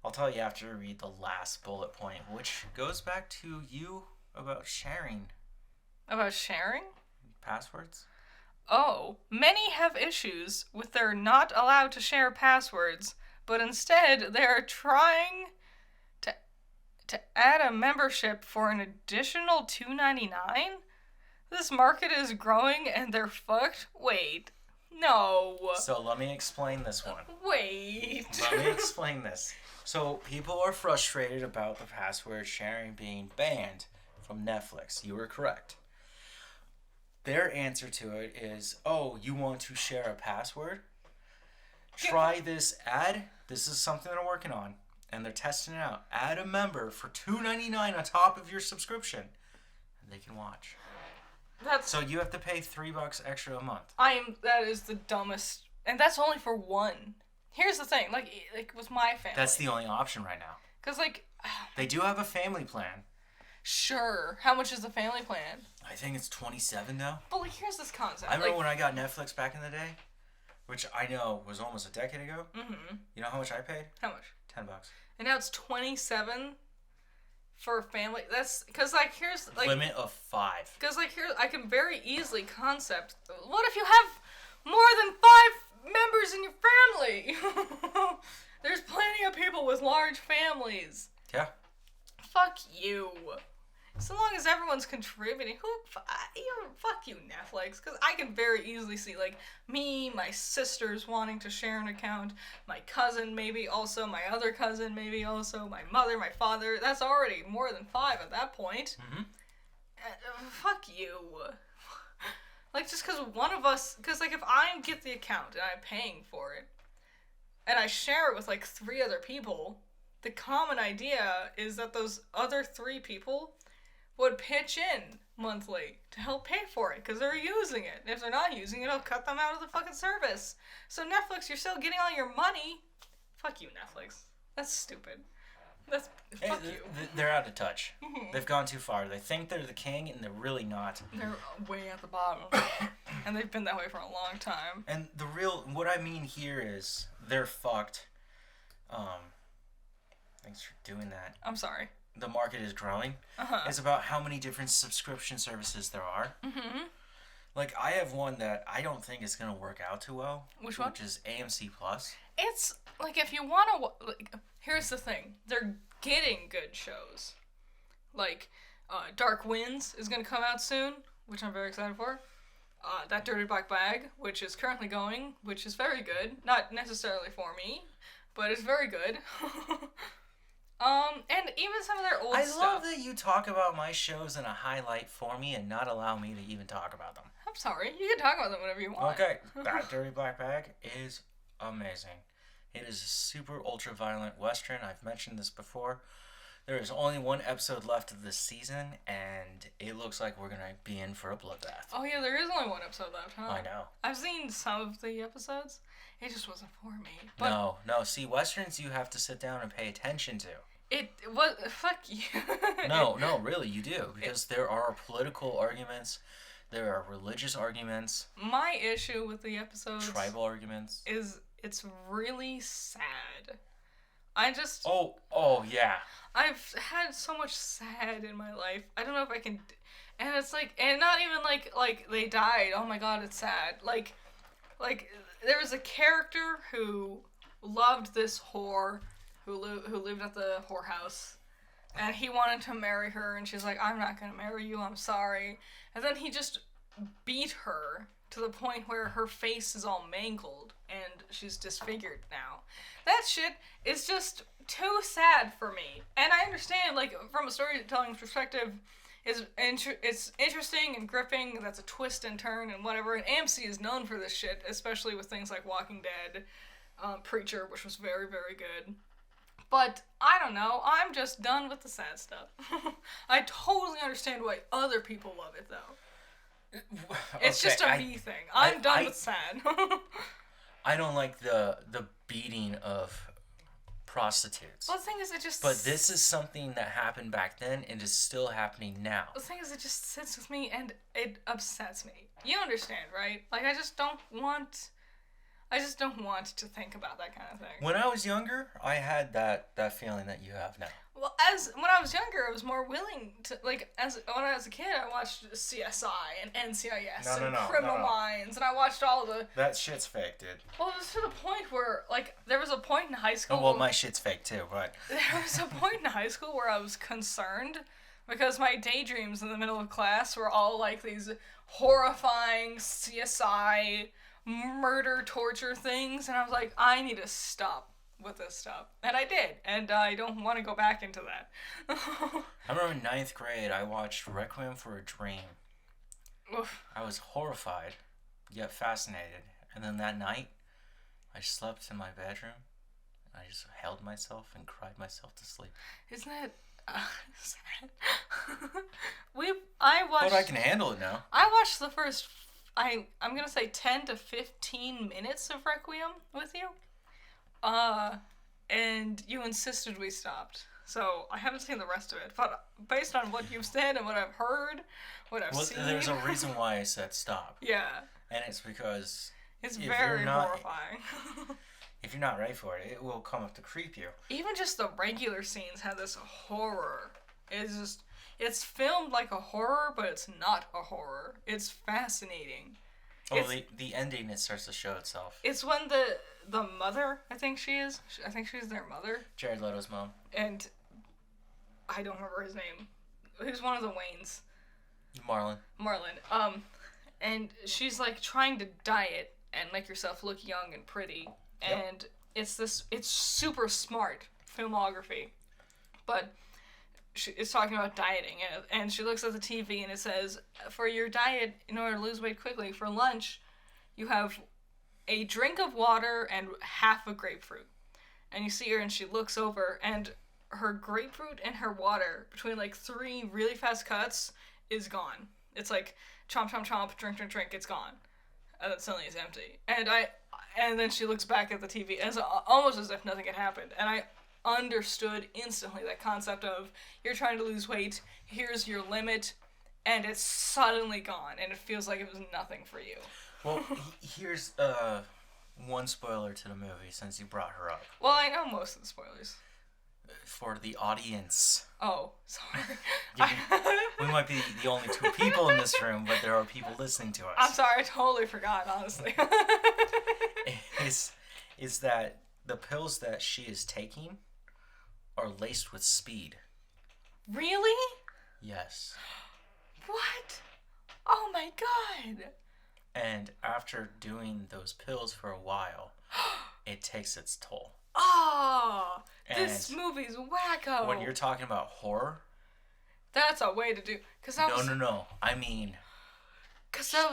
I'll tell you after I read the last bullet point, which goes back to you about sharing. About sharing? Passwords? Oh, many have issues with their not allowed to share passwords, but instead they're trying to add a membership for an additional $2.99. This market is growing and they're fucked? Wait. No. So let me explain this one. Wait. Let me explain this. So people are frustrated about the password sharing being banned from Netflix. You were correct. Their answer to it is, oh, you want to share a password? Try this ad. This is something they're working on. And they're testing it out. Add a member for $2.99 on top of your subscription. And they can watch. So you have to pay $3 extra a month. That is the dumbest. And that's only for one. Here's the thing. Like with my family. That's the only option right now. Because, like... They do have a family plan. Sure. How much is the family plan? I think it's $27 now. But, like, here's this concept. I remember when I got Netflix back in the day, which I know was almost a decade ago. Mm-hmm. You know how much I paid? How much? $10. And now it's $27 for a family. That's... Because, like, here's... like limit of 5. Because, like, here, I can very easily concept... What if you have more than 5 members in your family? There's plenty of people with large families. Yeah. Fuck you. So long as everyone's contributing, fuck you, Netflix. Because I can very easily see, like, me, my sisters wanting to share an account, my cousin maybe also, my other cousin maybe also, my mother, my father. That's already more than 5 at that point. Mm-hmm. Fuck you. Like, just because one of us... Because, like, if I get the account and I'm paying for it, and I share it with, like, 3 other people, the common idea is that those other 3 people would pitch in monthly to help pay for it, because they're using it. And if they're not using it, I'll cut them out of the fucking service. So, Netflix, you're still getting all your money. Fuck you, Netflix. That's stupid. Fuck you. They're out of touch. Mm-hmm. They've gone too far. They think they're the king, and they're really not. They're way at the bottom. And they've been that way for a long time. And what I mean here is, they're fucked. Thanks for doing that. I'm sorry. The market is growing. Uh-huh. It's about how many different subscription services there are. Mm-hmm. Like, I have one that I don't think is going to work out too well. Which one? Which is AMC Plus. It's, like, if you want to... Like, here's the thing. They're getting good shows. Like, Dark Winds is going to come out soon, which I'm very excited for. That Dirty Black Bag, which is currently going, which is very good. Not necessarily for me, but it's very good. And even some of their old stuff. I love that you talk about my shows in a highlight for me and not allow me to even talk about them. I'm sorry. You can talk about them whenever you want. Okay. That Dirty Black Bag is amazing. It is a super ultra violent Western. I've mentioned this before. There is only 1 episode left of this season, and it looks like we're going to be in for a bloodbath. Oh yeah, there is only 1 episode left, huh? I know. I've seen some of the episodes. It just wasn't for me. But No. See, Westerns you have to sit down and pay attention to. It was... Fuck you. No, really, you do. Because there are political arguments. There are religious arguments. My issue with the episodes... Tribal arguments. Is it's really sad. I just... Oh, yeah. I've had so much sad in my life. I don't know if I can... And it's like... And not even like they died. Oh my god, it's sad. Like, there was a character who loved this whore who lived at the whorehouse. And he wanted to marry her, and she's like, I'm not gonna marry you, I'm sorry. And then he just beat her to the point where her face is all mangled, and she's disfigured now. That shit is just too sad for me. And I understand, like, from a storytelling perspective, it's interesting and gripping, that's a twist and turn and whatever, and AMC is known for this shit, especially with things like Walking Dead, Preacher, which was very, very good. But, I don't know, I'm just done with the sad stuff. I totally understand why other people love it, though. It's just a me thing. I'm done with sad. I don't like the beating of prostitutes. Well, the thing is, it just... But this is something that happened back then and is still happening now. The thing is, it just sits with me and it upsets me. You understand, right? Like, I just don't want to think about that kind of thing. When I was younger, I had that feeling that you have now. Well, when I was younger, I was more willing to, like, when I was a kid, I watched CSI and NCIS and Criminal Minds, and I watched all the... That shit's fake, dude. Well, it was to the point where, like, there was a point in high school... Oh, well, my shit's fake, too, but... There was a point in high school where I was concerned Because my daydreams in the middle of class were all like these horrifying CSI murder torture things, and I was like, I need to stop with this stuff. And I did, and I don't want to go back into that. I remember in 9th grade, I watched Requiem for a Dream. Oof. I was horrified, yet fascinated. And then that night, I slept in my bedroom. I just held myself and cried myself to sleep. Isn't that sad? I watched. But I can handle it now. I watched the first. I'm gonna say 10 to 15 minutes of Requiem with you. And you insisted we stopped. So I haven't seen the rest of it. But based on what you've said and what I've heard, what I've seen. There's a reason why I said stop. Yeah. And it's because it's very horrifying. If you're not ready for it, it will come up to creep you. Even just the regular scenes have this horror. It's filmed like a horror, but it's not a horror. It's fascinating. Oh, the ending, it starts to show itself. It's when the mother, I think she's their mother. Jared Leto's mom. And I don't remember his name. Who's one of the Waynes? Marlon. And she's like trying to diet and make herself look young and pretty. Yep. And it's super smart filmography. But it's talking about dieting, and she looks at the TV and it says, for your diet, in order to lose weight quickly, for lunch, you have a drink of water and half a grapefruit. And you see her and she looks over, and her grapefruit and her water, between like 3 really fast cuts, is gone. It's like chomp, chomp, chomp, drink, drink, drink, it's gone. And then suddenly it's empty. And then she looks back at the TV, as almost as if nothing had happened. And I understood instantly that concept of, you're trying to lose weight, here's your limit, and it's suddenly gone, and it feels like it was nothing for you. Well, here's one spoiler to the movie, since you brought her up. Well, I know most of the spoilers. For the audience. Oh, sorry. We might be the only 2 people in this room, but there are people listening to us. I'm sorry, I totally forgot, honestly. is that the pills that she is taking are laced with speed. Really? Yes. What? Oh my god. And after doing those pills for a while, it takes its toll. Oh, And this movie's wacko. when you're talking about horror, that's a way to do. No. I mean,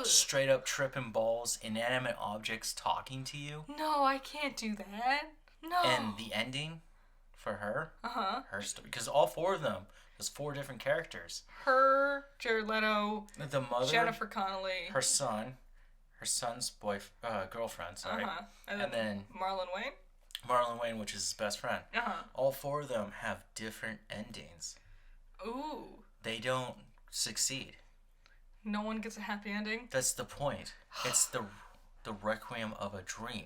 straight up tripping balls, inanimate objects talking to you. No, I can't do that. No. And the ending for her, her story, because all 4 of them, there's 4 different characters. Her, Jared Leto, The mother, Jennifer Connelly, her son's girlfriend, sorry, and then Marlon Wayne, which is his best friend. All 4 of them have different endings. Ooh. They don't succeed. No one gets a happy ending? That's the point. It's the requiem of a dream.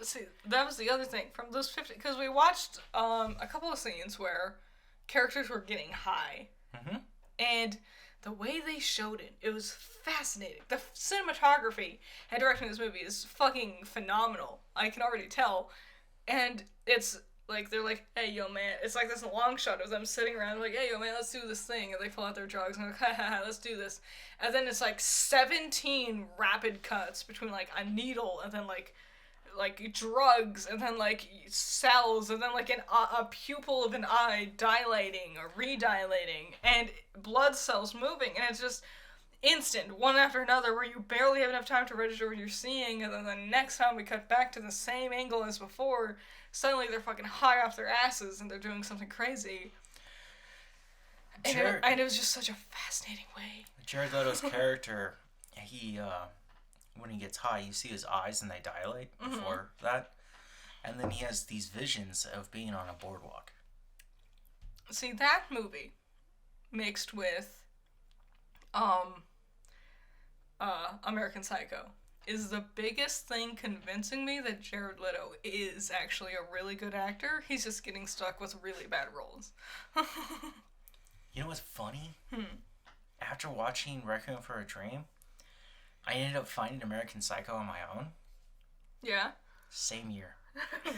See, that was the other thing from those 50, because we watched a couple of scenes where characters were getting high, and the way they showed it, it was fascinating. The cinematography and direction of this movie is fucking phenomenal. I can already tell, and it's like they're like, "Hey, yo, man!" It's like this long shot of them sitting around, like, "Hey, yo, man, let's do this thing," and they pull out their drugs and they're like, "Ha ha ha, let's do this," and then it's like 17 rapid cuts between like a needle and then like drugs, and then like cells, and then like a pupil of an eye dilating or redilating, and blood cells moving, and it's just instant, one after another, where you barely have enough time to register what you're seeing, and then the next time we cut back to the same angle as before, suddenly they're fucking high off their asses and they're doing something crazy. And it was just such a fascinating way. Jared Leto's character, he when he gets high, you see his eyes and they dilate before that. And then he has these visions of being on a boardwalk. See, that movie mixed with American Psycho is the biggest thing convincing me that Jared Leto is actually a really good actor. He's just getting stuck with really bad roles. You know what's funny? After watching Requiem for a Dream, I ended up finding American Psycho on my own. Yeah? Same year.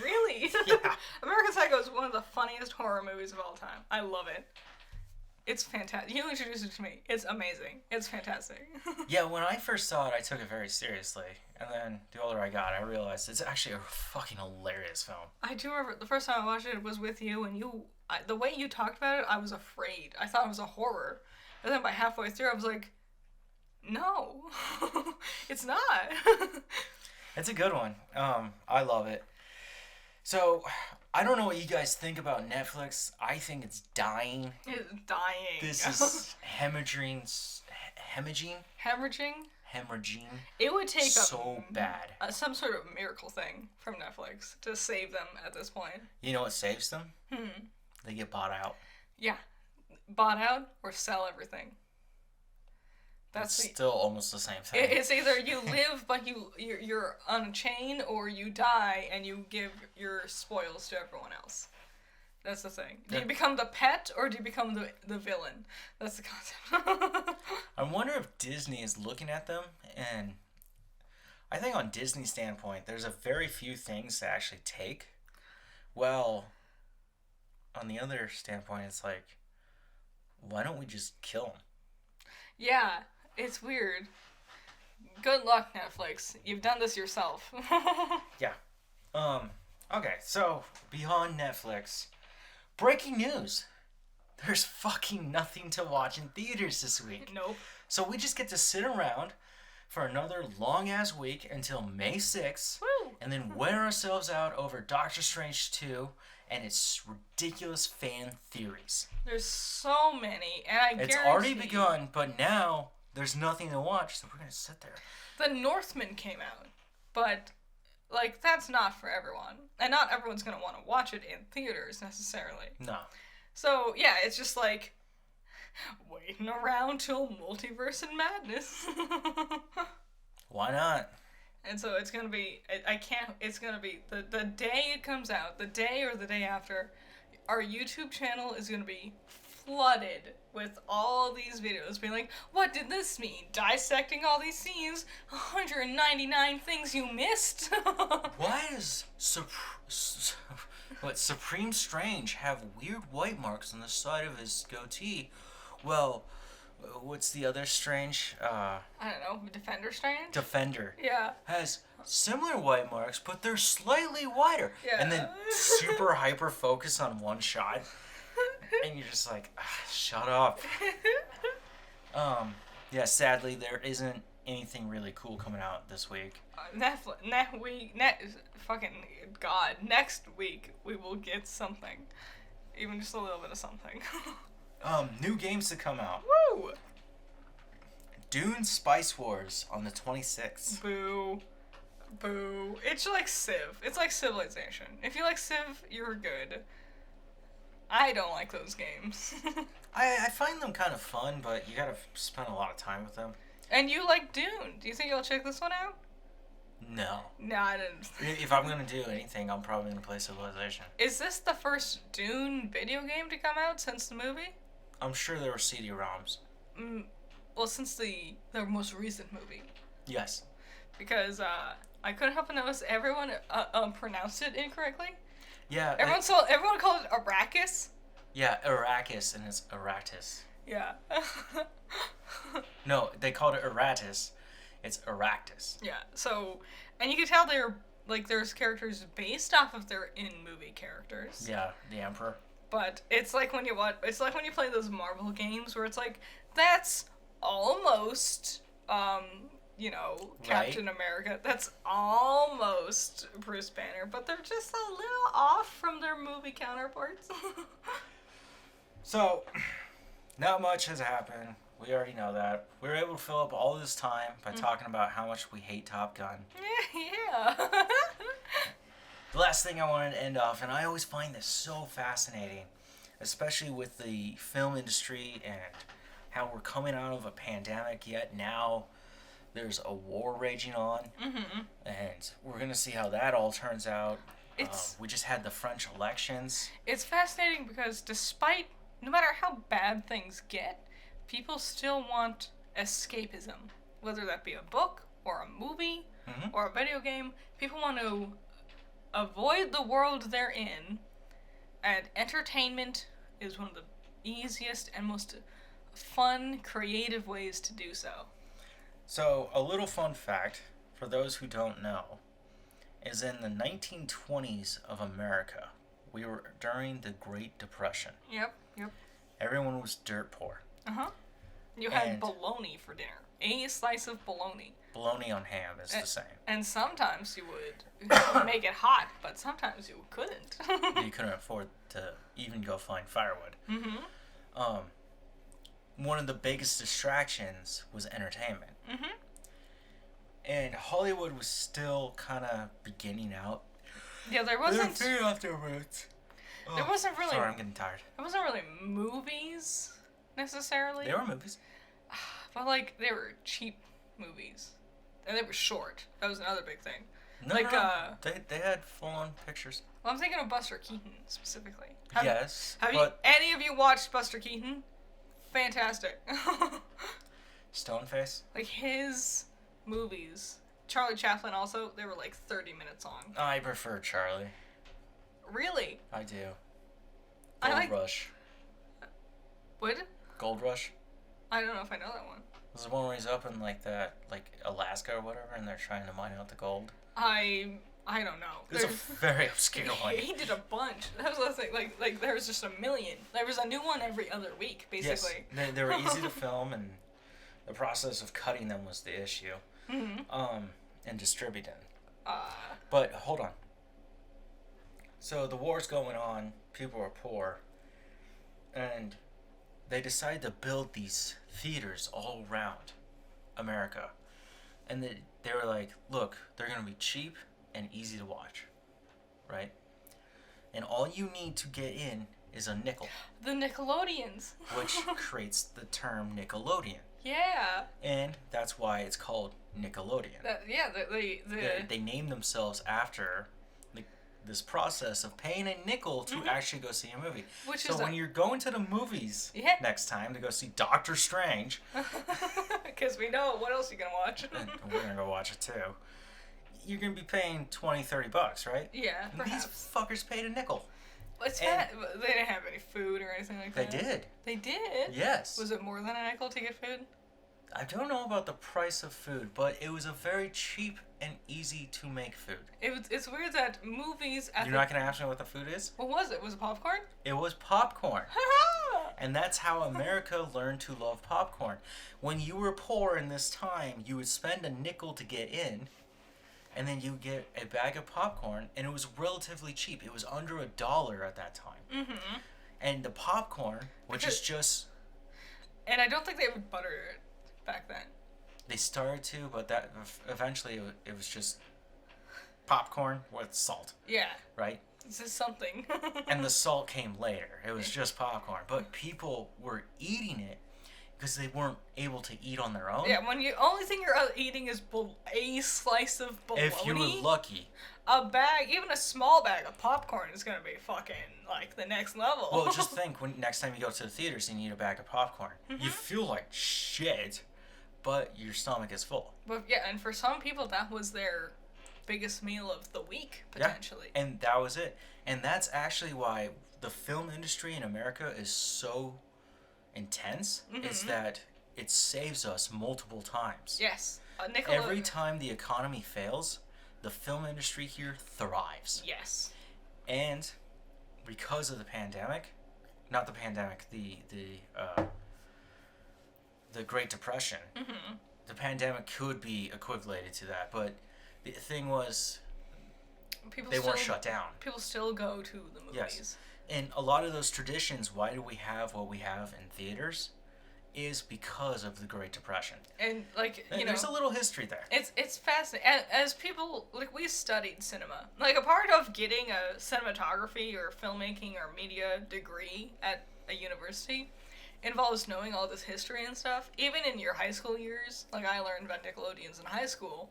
Really? Yeah. American Psycho is one of the funniest horror movies of all time. I love it. It's fantastic. You introduced it to me. It's amazing. It's fantastic. Yeah, when I first saw it, I took it very seriously. And then the older I got, I realized it's actually a fucking hilarious film. I do remember the first time I watched it was with you, and the way you talked about it, I was afraid. I thought it was a horror. And then by halfway through, I was like, no, it's not. It's a good one. I love it. So, I don't know what you guys think about Netflix. I think it's dying. It's dying. This is hemorrhaging. It would take so bad. Some sort of miracle thing from Netflix to save them at this point. You know what saves them? They get bought out. Yeah. Bought out or sell everything. That's still almost the same thing. It's either you live but you're on a chain, or you die and you give your spoils to everyone else. That's the thing. Do you become the pet or do you become the villain? That's the concept. I wonder if Disney is looking at them, and I think on Disney's standpoint, there's a very few things to actually take. Well, on the other standpoint, it's like, why don't we just kill them? Yeah. It's weird. Good luck, Netflix. You've done this yourself. Yeah. Okay, so, beyond Netflix, breaking news. There's fucking nothing to watch in theaters this week. Nope. So we just get to sit around for another long-ass week until May 6th. Woo! And then wear ourselves out over Doctor Strange 2 and its ridiculous fan theories. There's so many, and I guarantee... It's already begun, but now... there's nothing to watch, so we're going to sit there. The Northman came out, but, like, that's not for everyone. And not everyone's going to want to watch it in theaters, necessarily. No. So, yeah, it's just like, waiting around till Multiverse and Madness. Why not? And so it's going to be, it's going to be, the day it comes out, the day or the day after, our YouTube channel is going to be flooded with all these videos being like, what did this mean? Dissecting all these scenes, 199 things you missed. Why does Supreme Strange have weird white marks on the side of his goatee? Well, what's the other Strange? I don't know, Defender Strange? Defender. Yeah. Has similar white marks, but they're slightly wider. Yeah. And then super hyper focus on one shot. And you're just like, shut up. Yeah, sadly, there isn't anything really cool coming out this week. Next week we will get something. Even just a little bit of something. New games to come out. Woo! Dune Spice Wars on the 26th. Boo. Boo. It's like Civ. It's like Civilization. If you like Civ, you're good. I don't like those games. I find them kind of fun, but you gotta spend a lot of time with them. And you like Dune. Do you think you'll check this one out? No. No, I didn't. If I'm gonna do anything, I'm probably gonna play Civilization. Is this the first Dune video game to come out since the movie? I'm sure there were CD-ROMs. Well, since the most recent movie. Yes. Because I couldn't help but notice everyone pronounced it incorrectly. Yeah. Everyone called it Arrakis. Yeah, Arrakis, and it's Aratus. Yeah. No, they called it Aratus. It's Aractus. Yeah. So, and you can tell there's characters based off of their in-movie characters. Yeah, the Emperor. But it's like when you play those Marvel games where it's like, that's almost Captain America. That's almost Bruce Banner, but they're just a little off from their movie counterparts. So, not much has happened. We already know that. We were able to fill up all this time by talking about how much we hate Top Gun. Yeah. The last thing I wanted to end off, and I always find this so fascinating, especially with the film industry and how we're coming out of a pandemic, yet now there's a war raging on, and we're going to see how that all turns out. We just had the French elections. It's fascinating because no matter how bad things get, people still want escapism. Whether that be a book, or a movie, or a video game, people want to avoid the world they're in, and entertainment is one of the easiest and most fun, creative ways to do so. So, a little fun fact, for those who don't know, is in the 1920s of America, we were during the Great Depression. Yep. Everyone was dirt poor. Uh-huh. You had And- bologna for dinner. A slice of bologna. Bologna on ham is the same. And sometimes you would make it hot, but sometimes you couldn't. You couldn't afford to even go find firewood. Mm-hmm. One of the biggest distractions was entertainment. Mm-hmm. And Hollywood was still kind of beginning out. Yeah, there wasn't. They're off their roots. There wasn't really. Sorry, I'm getting tired. There wasn't really movies necessarily. They were movies. But like they were cheap movies, and they were short. That was another big thing. No, Like, they had full-on pictures. Well, I'm thinking of Buster Keaton specifically. Yes, Have but any of you watched Buster Keaton? Fantastic. Stoneface? Like his movies. Charlie Chaplin also, they were like 30 minutes long. I prefer Charlie. Really? I do. I Gold like- Rush. What? Gold Rush? I don't know if I know that one. This is one where he's up in like Alaska or whatever, and they're trying to mine out the gold. I don't know. It's a very obscure one. He did a bunch. That was the thing. Like there was just a million. There was a new one every other week, basically. Yes, they were easy to film, and the process of cutting them was the issue. Mm-hmm. And distributing. But hold on. So the war's going on. People are poor, and they decide to build these theaters all around America, and they were like, look, they're gonna be cheap and easy to watch, right? And all you need to get in is a nickel, The Nickelodeons. which creates the term Nickelodeon, Yeah. and that's why it's called Nickelodeon. They named themselves after this process of paying a nickel to actually go see a movie. Which so is when you're going to the movies Yeah. next time to go see Doctor Strange, Because we know what else you gonna watch. and we're gonna go watch it too, you're gonna be paying $20-$30, right? Yeah, And these perhaps. fuckers paid a nickel. It's and- they didn't have any food or anything like They that. did. They did? Yes. Was it more than a nickel to get food? I don't know about the price of food, but it was a very cheap and easy to make food. It's weird that movies at You're not gonna ask me what the food is? What was it? Was it popcorn? It was popcorn. And that's how America learned to love popcorn. When you were poor in this time, you would spend a nickel to get in, and then you get a bag of popcorn, and it was relatively cheap. It was under $1 at that time. Mm-hmm. And the popcorn, which is just, And I don't think they would butter it back then. they started to, but that eventually it was just popcorn with salt, Yeah. right? This is something. And the salt came later. It was just popcorn. But people were eating it because they weren't able to eat on their own. Yeah, when you only thing you're eating is a slice of bologna. If you were lucky. A bag, even a small bag of popcorn is gonna be fucking like the next level. Well, just think when next time you go to the theaters and you eat a bag of popcorn, you feel like shit, but your stomach is full. But yeah, and for some people that was their biggest meal of the week potentially. Yeah, and that was it. And that's actually why the film industry in America is so intense. It's that it saves us multiple times. Yes, Every time the economy fails, the film industry here thrives. Yes. And because of the pandemic, not the pandemic, the Great Depression, the pandemic could be equated to that, but the thing was, People they weren't still- shut down. People still go to the movies. Yes. And a lot of those traditions, why do we have what we have in theaters, is because of the Great Depression. And like And you know, there's a little history there. it's fascinating. As people like we studied cinema. Like a part of getting a cinematography or filmmaking or media degree at a university involves knowing all this history and stuff. Even in your high school years, like I learned about Nickelodeons in high school,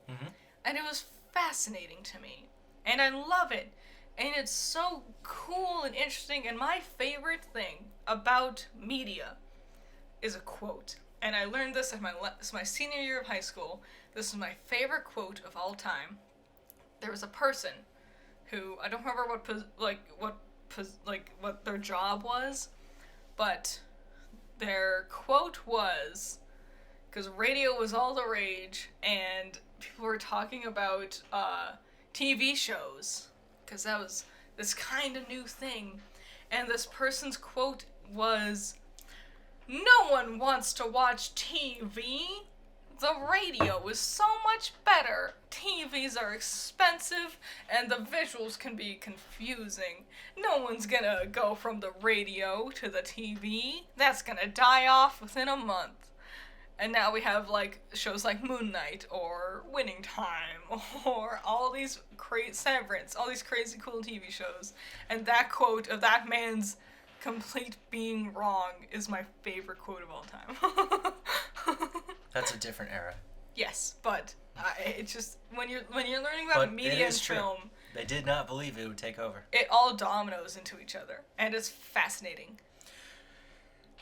and it was fascinating to me, and I love it. And it's so cool and interesting. And my favorite thing about media is a quote. And I learned this in my senior year of high school. This is my favorite quote of all time. There was a person who I don't remember what their job was, but their quote was, because radio was all the rage and people were talking about TV shows, because that was this kind of new thing, and this person's quote was, "No one wants to watch TV. The radio is so much better. TVs are expensive and the visuals can be confusing. No one's gonna go from the radio to the TV. That's gonna die off within a month." And now we have like shows like MoonKnight or Winning Time or all these Severance, all these crazy cool TV shows. And that quote of that man's complete being wrong is my favorite quote of all time. That's a different era. Yes, but it's just when you're learning about media and film, they did not believe it would take over. It all dominoes into each other, and it's fascinating.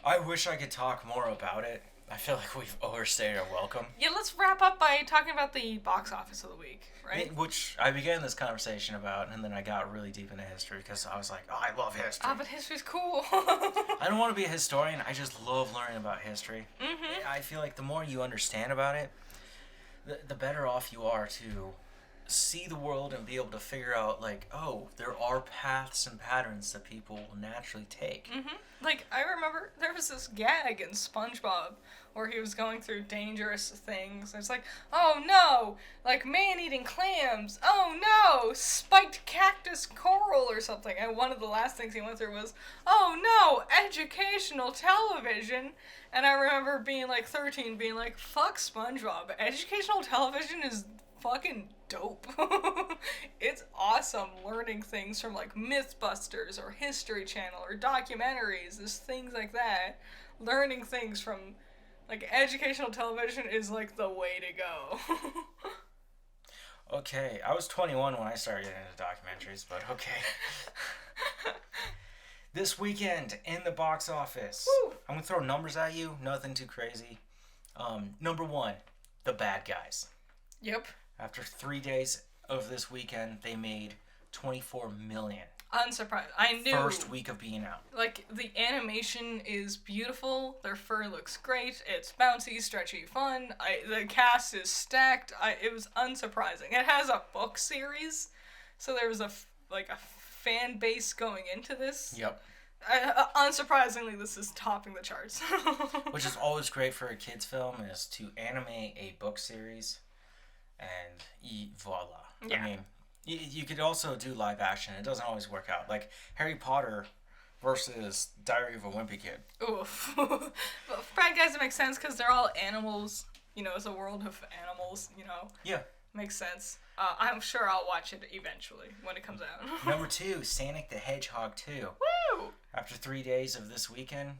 I wish I could talk more about it. I feel like we've overstayed our welcome. Yeah, let's wrap up by talking about the box office of the week, right? Which I began this conversation about, and then I got really deep into history because I was like, oh, I love history. But history's cool. I don't want to be a historian. I just love learning about history. Mm-hmm. I feel like the more you understand about it, the better off you are to see the world and be able to figure out, like, oh, there are paths and patterns that people will naturally take. Mm-hmm. Like, I remember there was this gag in SpongeBob where he was going through dangerous things. It's like, oh no, like man-eating clams. Oh no, spiked cactus coral or something. And one of the last things he went through was, oh no, educational television. And I remember being like 13, being like, fuck SpongeBob. Educational television is fucking dope. It's awesome learning things from like Mythbusters or History Channel or documentaries, there's things like that. Learning things from like educational television is like the way to go. Okay, I was 21 when I started getting into documentaries, but okay. This weekend in the box office. Woo! I'm gonna throw numbers at you, nothing too crazy. Number 1, The Bad Guys. Yep. After 3 days of this weekend, they made $24 million. Unsurprised. I knew. First week of being out. Like, the animation is beautiful. Their fur looks great. It's bouncy, stretchy, fun. The cast is stacked. It was unsurprising. It has a book series, so there was a fan base going into this. Yep. Unsurprisingly, this is topping the charts. Which is always great for a kids' film, is to animate a book series, and voila. Yeah. I mean, you could also do live action. It doesn't always work out. Like Harry Potter versus Diary of a Wimpy Kid. Oof. But Bad Guys, it makes sense because they're all animals. You know, it's a world of animals, you know. Yeah. Makes sense. I'm sure I'll watch it eventually when it comes out. Number 2, Sanic the Hedgehog 2. Woo! After 3 days of this weekend,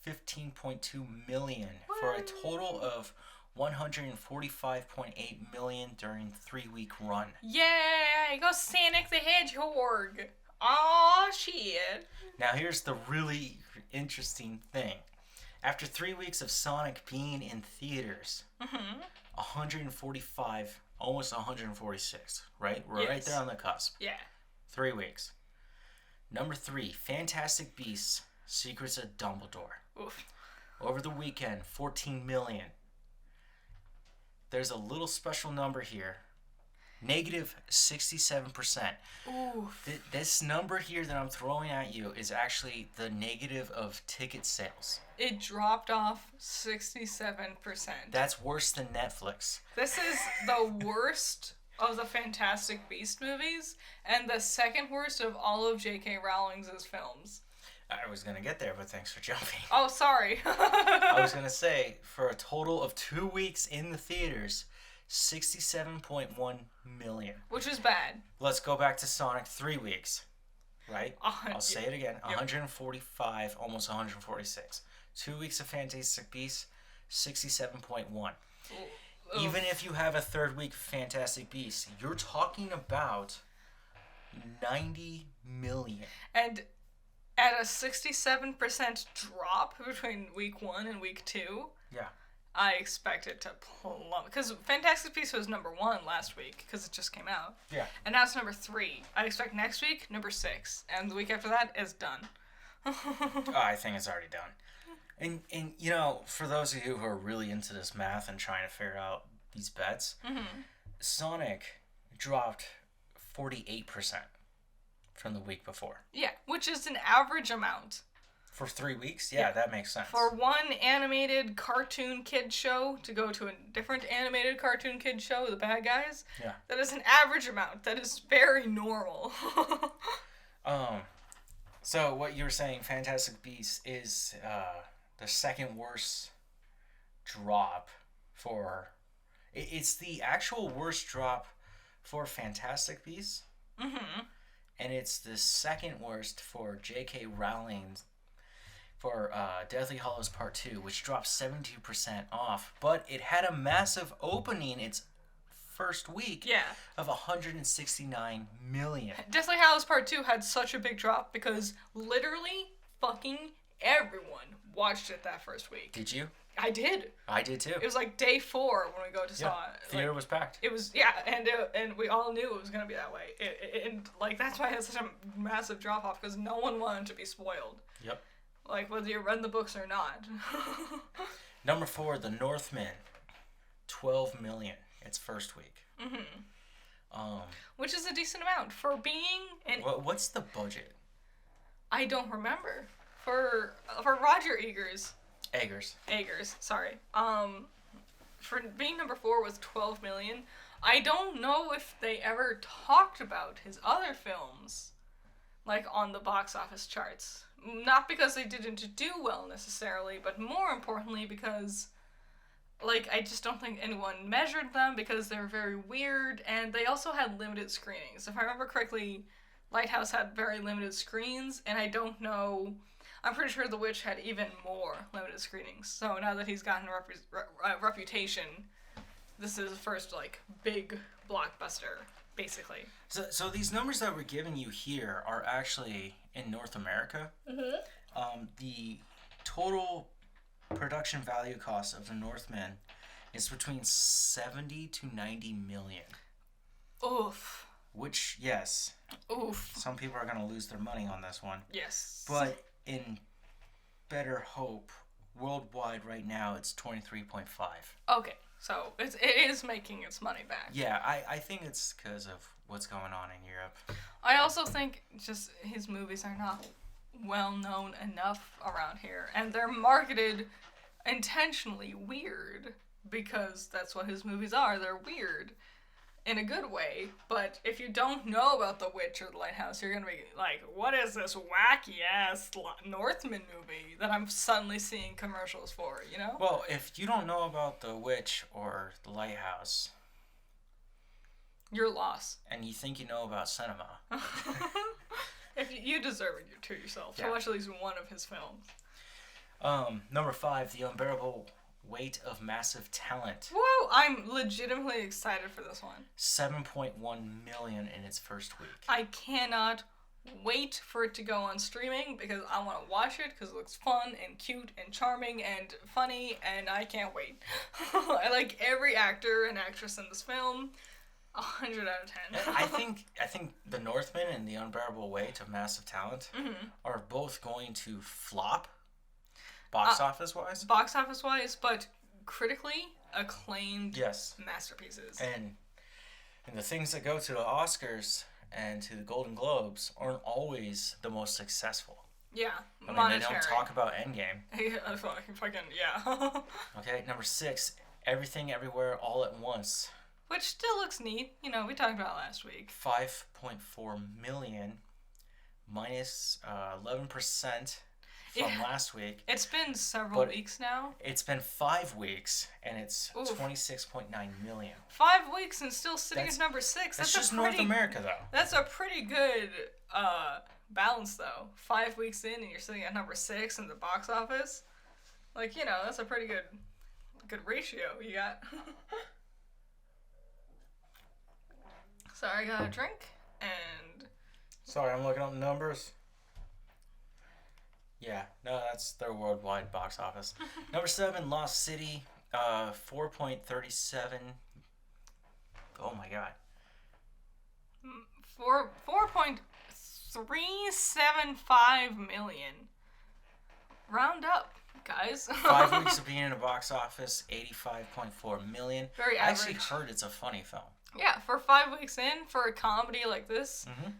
$15.2 million for a total of $145.8 million during 3-week run. Yay! Go Sanic the Hedgehog! Aw, shit. Now here's the really interesting thing. After 3 weeks of Sonic being in theaters, 145, almost 146, right? We're right there on the cusp. Yeah. 3 weeks. Number 3, Fantastic Beasts, Secrets of Dumbledore. Oof. Over the weekend, 14 million. There's a little special number here. Negative 67%. Oof. This number here that I'm throwing at you is actually the negative of ticket sales. It dropped off 67%. That's worse than Netflix. This is the worst of the Fantastic Beast movies, and the second worst of all of J.K. Rowling's films. I was going to get there, but thanks for jumping. Oh, sorry. I was going to say, for a total of 2 weeks in the theaters, 67.1 million. Which is bad. Let's go back to Sonic 3 weeks, right? I'll say it again. Yep. 145, almost 146. 2 weeks of Fantastic Beasts, 67.1. Even if you have a third week of Fantastic Beasts, you're talking about 90 million. And at a 67% drop between week 1 and week 2, Yeah. I expect it to plummet. Because Fantastic Beasts was number 1 last week, because it just came out. Yeah. And now it's number 3. I expect next week, number 6. And the week after that, it's done. I think it's already done. And you know, for those of you who are really into this math and trying to figure out these bets, Sonic dropped 48% from the week before. Yeah, which is an average amount. For 3 weeks? Yeah, that makes sense. For one animated cartoon kid show to go to a different animated cartoon kid show, The Bad Guys, that is an average amount. That is very normal. So what you were saying, Fantastic Beasts is the second worst drop for... It's the actual worst drop for Fantastic Beasts. And it's the second worst for J.K. Rowling's for Deathly Hallows Part 2, which dropped 72% off. But it had a massive opening its first week of 169 million. Deathly Hallows Part 2 had such a big drop because literally fucking everyone watched it that first week. Did you? I did. I did too. It was like day 4 when we go to saw it. Theater was packed. It was, and we all knew it was going to be that way. And like, that's why it had such a massive drop off, because no one wanted to be spoiled. Yep. Like, whether you read the books or not. Number 4, The Northman. 12 million its first week. Which is a decent amount for being an... What's the budget? I don't remember. For Roger Eggers, sorry. For being number 4 was 12 million. I don't know if they ever talked about his other films, like, on the box office charts. Not because they didn't do well necessarily, but more importantly because, like, I just don't think anyone measured them because they're very weird, and they also had limited screenings. If I remember correctly, Lighthouse had very limited screens, and I don't know... I'm pretty sure The Witch had even more limited screenings. So now that he's gotten a reputation, this is his first, like, big blockbuster, basically. So these numbers that we're giving you here are actually in North America. The total production value cost of The Northman is between 70 to 90 million. Oof. Which, yes. Oof. Some people are going to lose their money on this one. Yes. But in better hope, worldwide right now, it's 23.5. Okay, so it is making its money back. Yeah, I think it's because of what's going on in Europe. I also think just his movies are not well known enough around here, and they're marketed intentionally weird because that's what his movies are. They're weird in a good way, but if you don't know about The Witch or The Lighthouse, you're gonna be like, what is this wacky ass Northman movie that I'm suddenly seeing commercials for, you know? Well, if you don't know about The Witch or The Lighthouse, you're lost. And you think you know about cinema. If you deserve it to yourself to watch at least one of his films. Number 5, The Unbearable Weight of Massive Talent. Whoa, I'm legitimately excited for this one. 7.1 million in its first week. I cannot wait for it to go on streaming because I want to watch it because it looks fun and cute and charming and funny, and I can't wait. I like every actor and actress in this film. 100 out of 10. I think The Northman and The Unbearable Weight of Massive Talent are both going to flop box office wise. Box office wise, but critically acclaimed masterpieces. And the things that go to the Oscars and to the Golden Globes aren't always the most successful. Yeah, I mean, they don't talk about Endgame. Okay, number 6, Everything Everywhere All at Once. Which still looks neat. You know, we talked about it last week. 5.4 million, minus 11% from last week. It's been several weeks now. It's been 5 weeks, and it's 26.9 million. 5 weeks and still sitting at number 6. That's just North America, though. That's a pretty good balance, though. 5 weeks in, and you're sitting at number 6 in the box office. Like, you know, that's a pretty good ratio you got. Sorry, I got a drink, and... Sorry, I'm looking up numbers. Yeah, no, that's their worldwide box office. Number 7, Lost City. 4.37. Oh my god. 4.375 million. Round up, guys. 5 weeks of being in the box office, 85.4 million. Very I actually average. heard it's a funny film. Yeah, for 5 weeks in, for a comedy like this, Mm-hmm.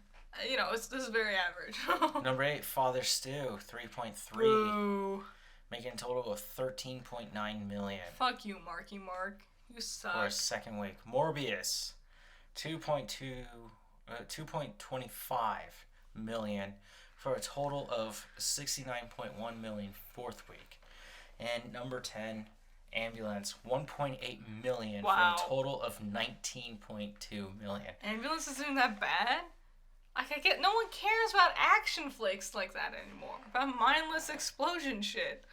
this is very average. Number 8, Father Stew, 3.3, Boo. making a total of 13.9 million Fuck you, Marky Mark. You suck. for a second week. Morbius, 2.25 million for a total of 69.1 million fourth week. And number 10, Ambulance, 1.8 million Wow. for a total of 19.2 million. Ambulance isn't that bad? Like, no one cares about action flicks like that anymore. About mindless explosion shit.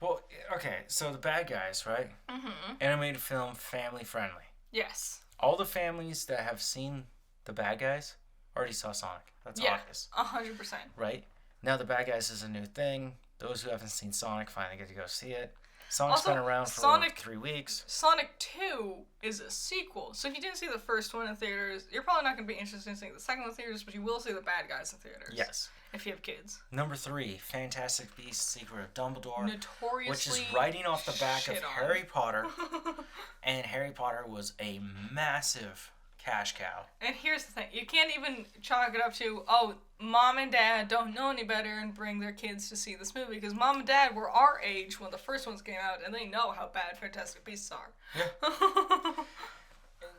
Well, okay, so the bad guys, right? Mm-hmm. Animated film, family friendly. Yes. All the families that have seen the bad guys already saw Sonic. That's obvious. 100%. Right? Now the bad guys is a new thing. Those who haven't seen Sonic finally get to go see it. Sonic's Also, been around for Sonic- 3 weeks. Sonic 2 is a sequel. So if you didn't see the first one in theaters, you're probably not going to be interested in seeing the second one in theaters, but you will see the bad guys in theaters. Yes. If you have kids. Number 3, Fantastic Beasts: Secret of Dumbledore, Notoriously which is riding off the back of shit on. Harry Potter. And Harry Potter was a massive cash cow. And here's the thing. You can't even chalk it up to, oh, mom and dad don't know any better and bring their kids to see this movie. Because mom and dad were our age when the first ones came out, and they know how bad Fantastic Beasts are. Yeah.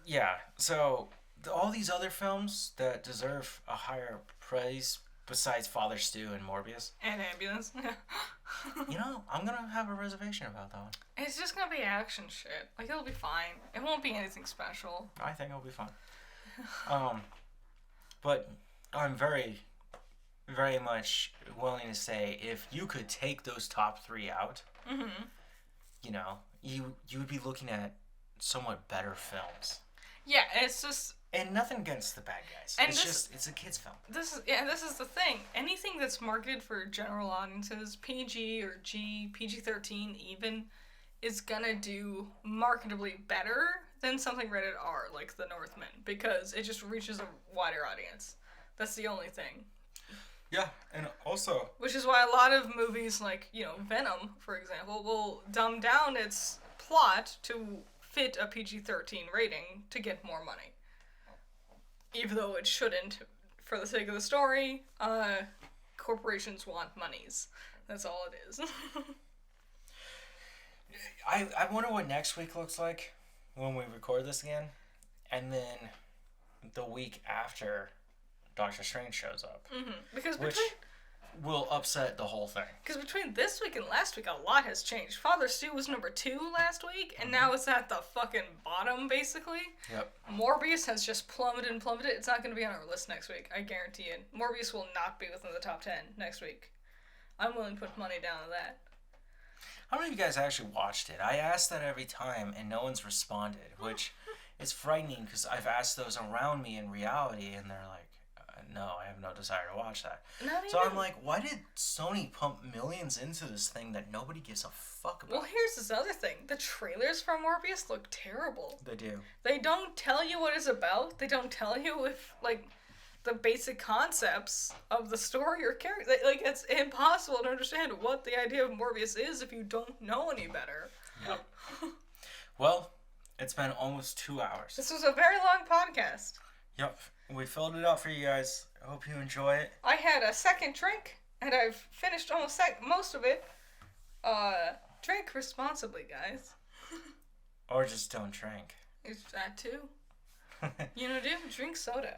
Yeah, so all these other films that deserve a higher praise besides Father Stew and Morbius, And Ambulance. I'm gonna have a reservation about that one. It's just gonna be action shit. Like, it'll be fine. It won't be anything special. I think it'll be fun. But I'm very, very much willing to say if you could take those top 3 out, Mm-hmm. you would be looking at somewhat better films. Yeah, it's just... And nothing against the bad guys. And It's a kid's film. This is the thing. Anything that's marketed for general audiences, PG or G, PG-13 even, is gonna do marketably better than something rated R, like The Northman, because it just reaches a wider audience. That's the only thing. Yeah, and also... Which is why a lot of movies like, Venom, for example, will dumb down its plot to fit a PG-13 rating to get more money. Even though it shouldn't, for the sake of the story, corporations want monies. That's all it is. I wonder what next week looks like when we record this again. And then the week after Doctor Strange shows up. Mm-hmm. Because Which will upset the whole thing. between this week and last week, a lot has changed. Father Stew was number 2 last week, and now it's at the fucking bottom, basically. Yep. Morbius has just plummeted and plummeted. It's not going to be on our list next week. I guarantee it. Morbius will not be within the top 10 next week. I'm willing to put money down on that. How many of you guys actually watched it? I ask that every time, and no one's responded, which is frightening because I've asked those around me in reality, and they're like, no, I have no desire to watch that. So I'm like, why did Sony pump millions into this thing that nobody gives a fuck about? Well, here's this other thing. The trailers for Morbius look terrible. They do. They don't tell you what it's about. They don't tell you if, the basic concepts of the story or character. It's impossible to understand what the idea of Morbius is if you don't know any better. Yep. Well, it's been almost 2 hours. This was a very long podcast. Yep. We filled it up for you guys. I hope you enjoy it. I had a second drink, and I've finished almost most of it. Drink responsibly, guys. Or just don't drink. It's that too. Drink soda.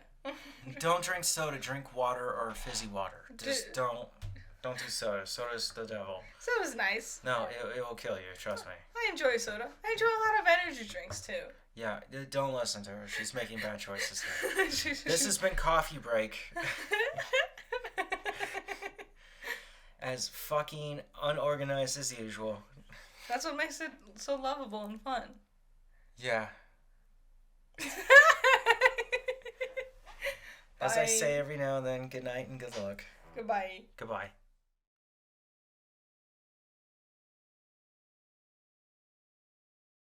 Don't drink soda. Drink water or fizzy water. Just don't do soda. Soda's the devil. Soda's nice. No, it will kill you. Trust me. I enjoy soda. I enjoy a lot of energy drinks too. Yeah, don't listen to her. She's making bad choices here. This has been Coffee Break. As fucking unorganized as usual. That's what makes it so lovable and fun. Yeah. As I say every now and then, good night and good luck. Goodbye. Goodbye.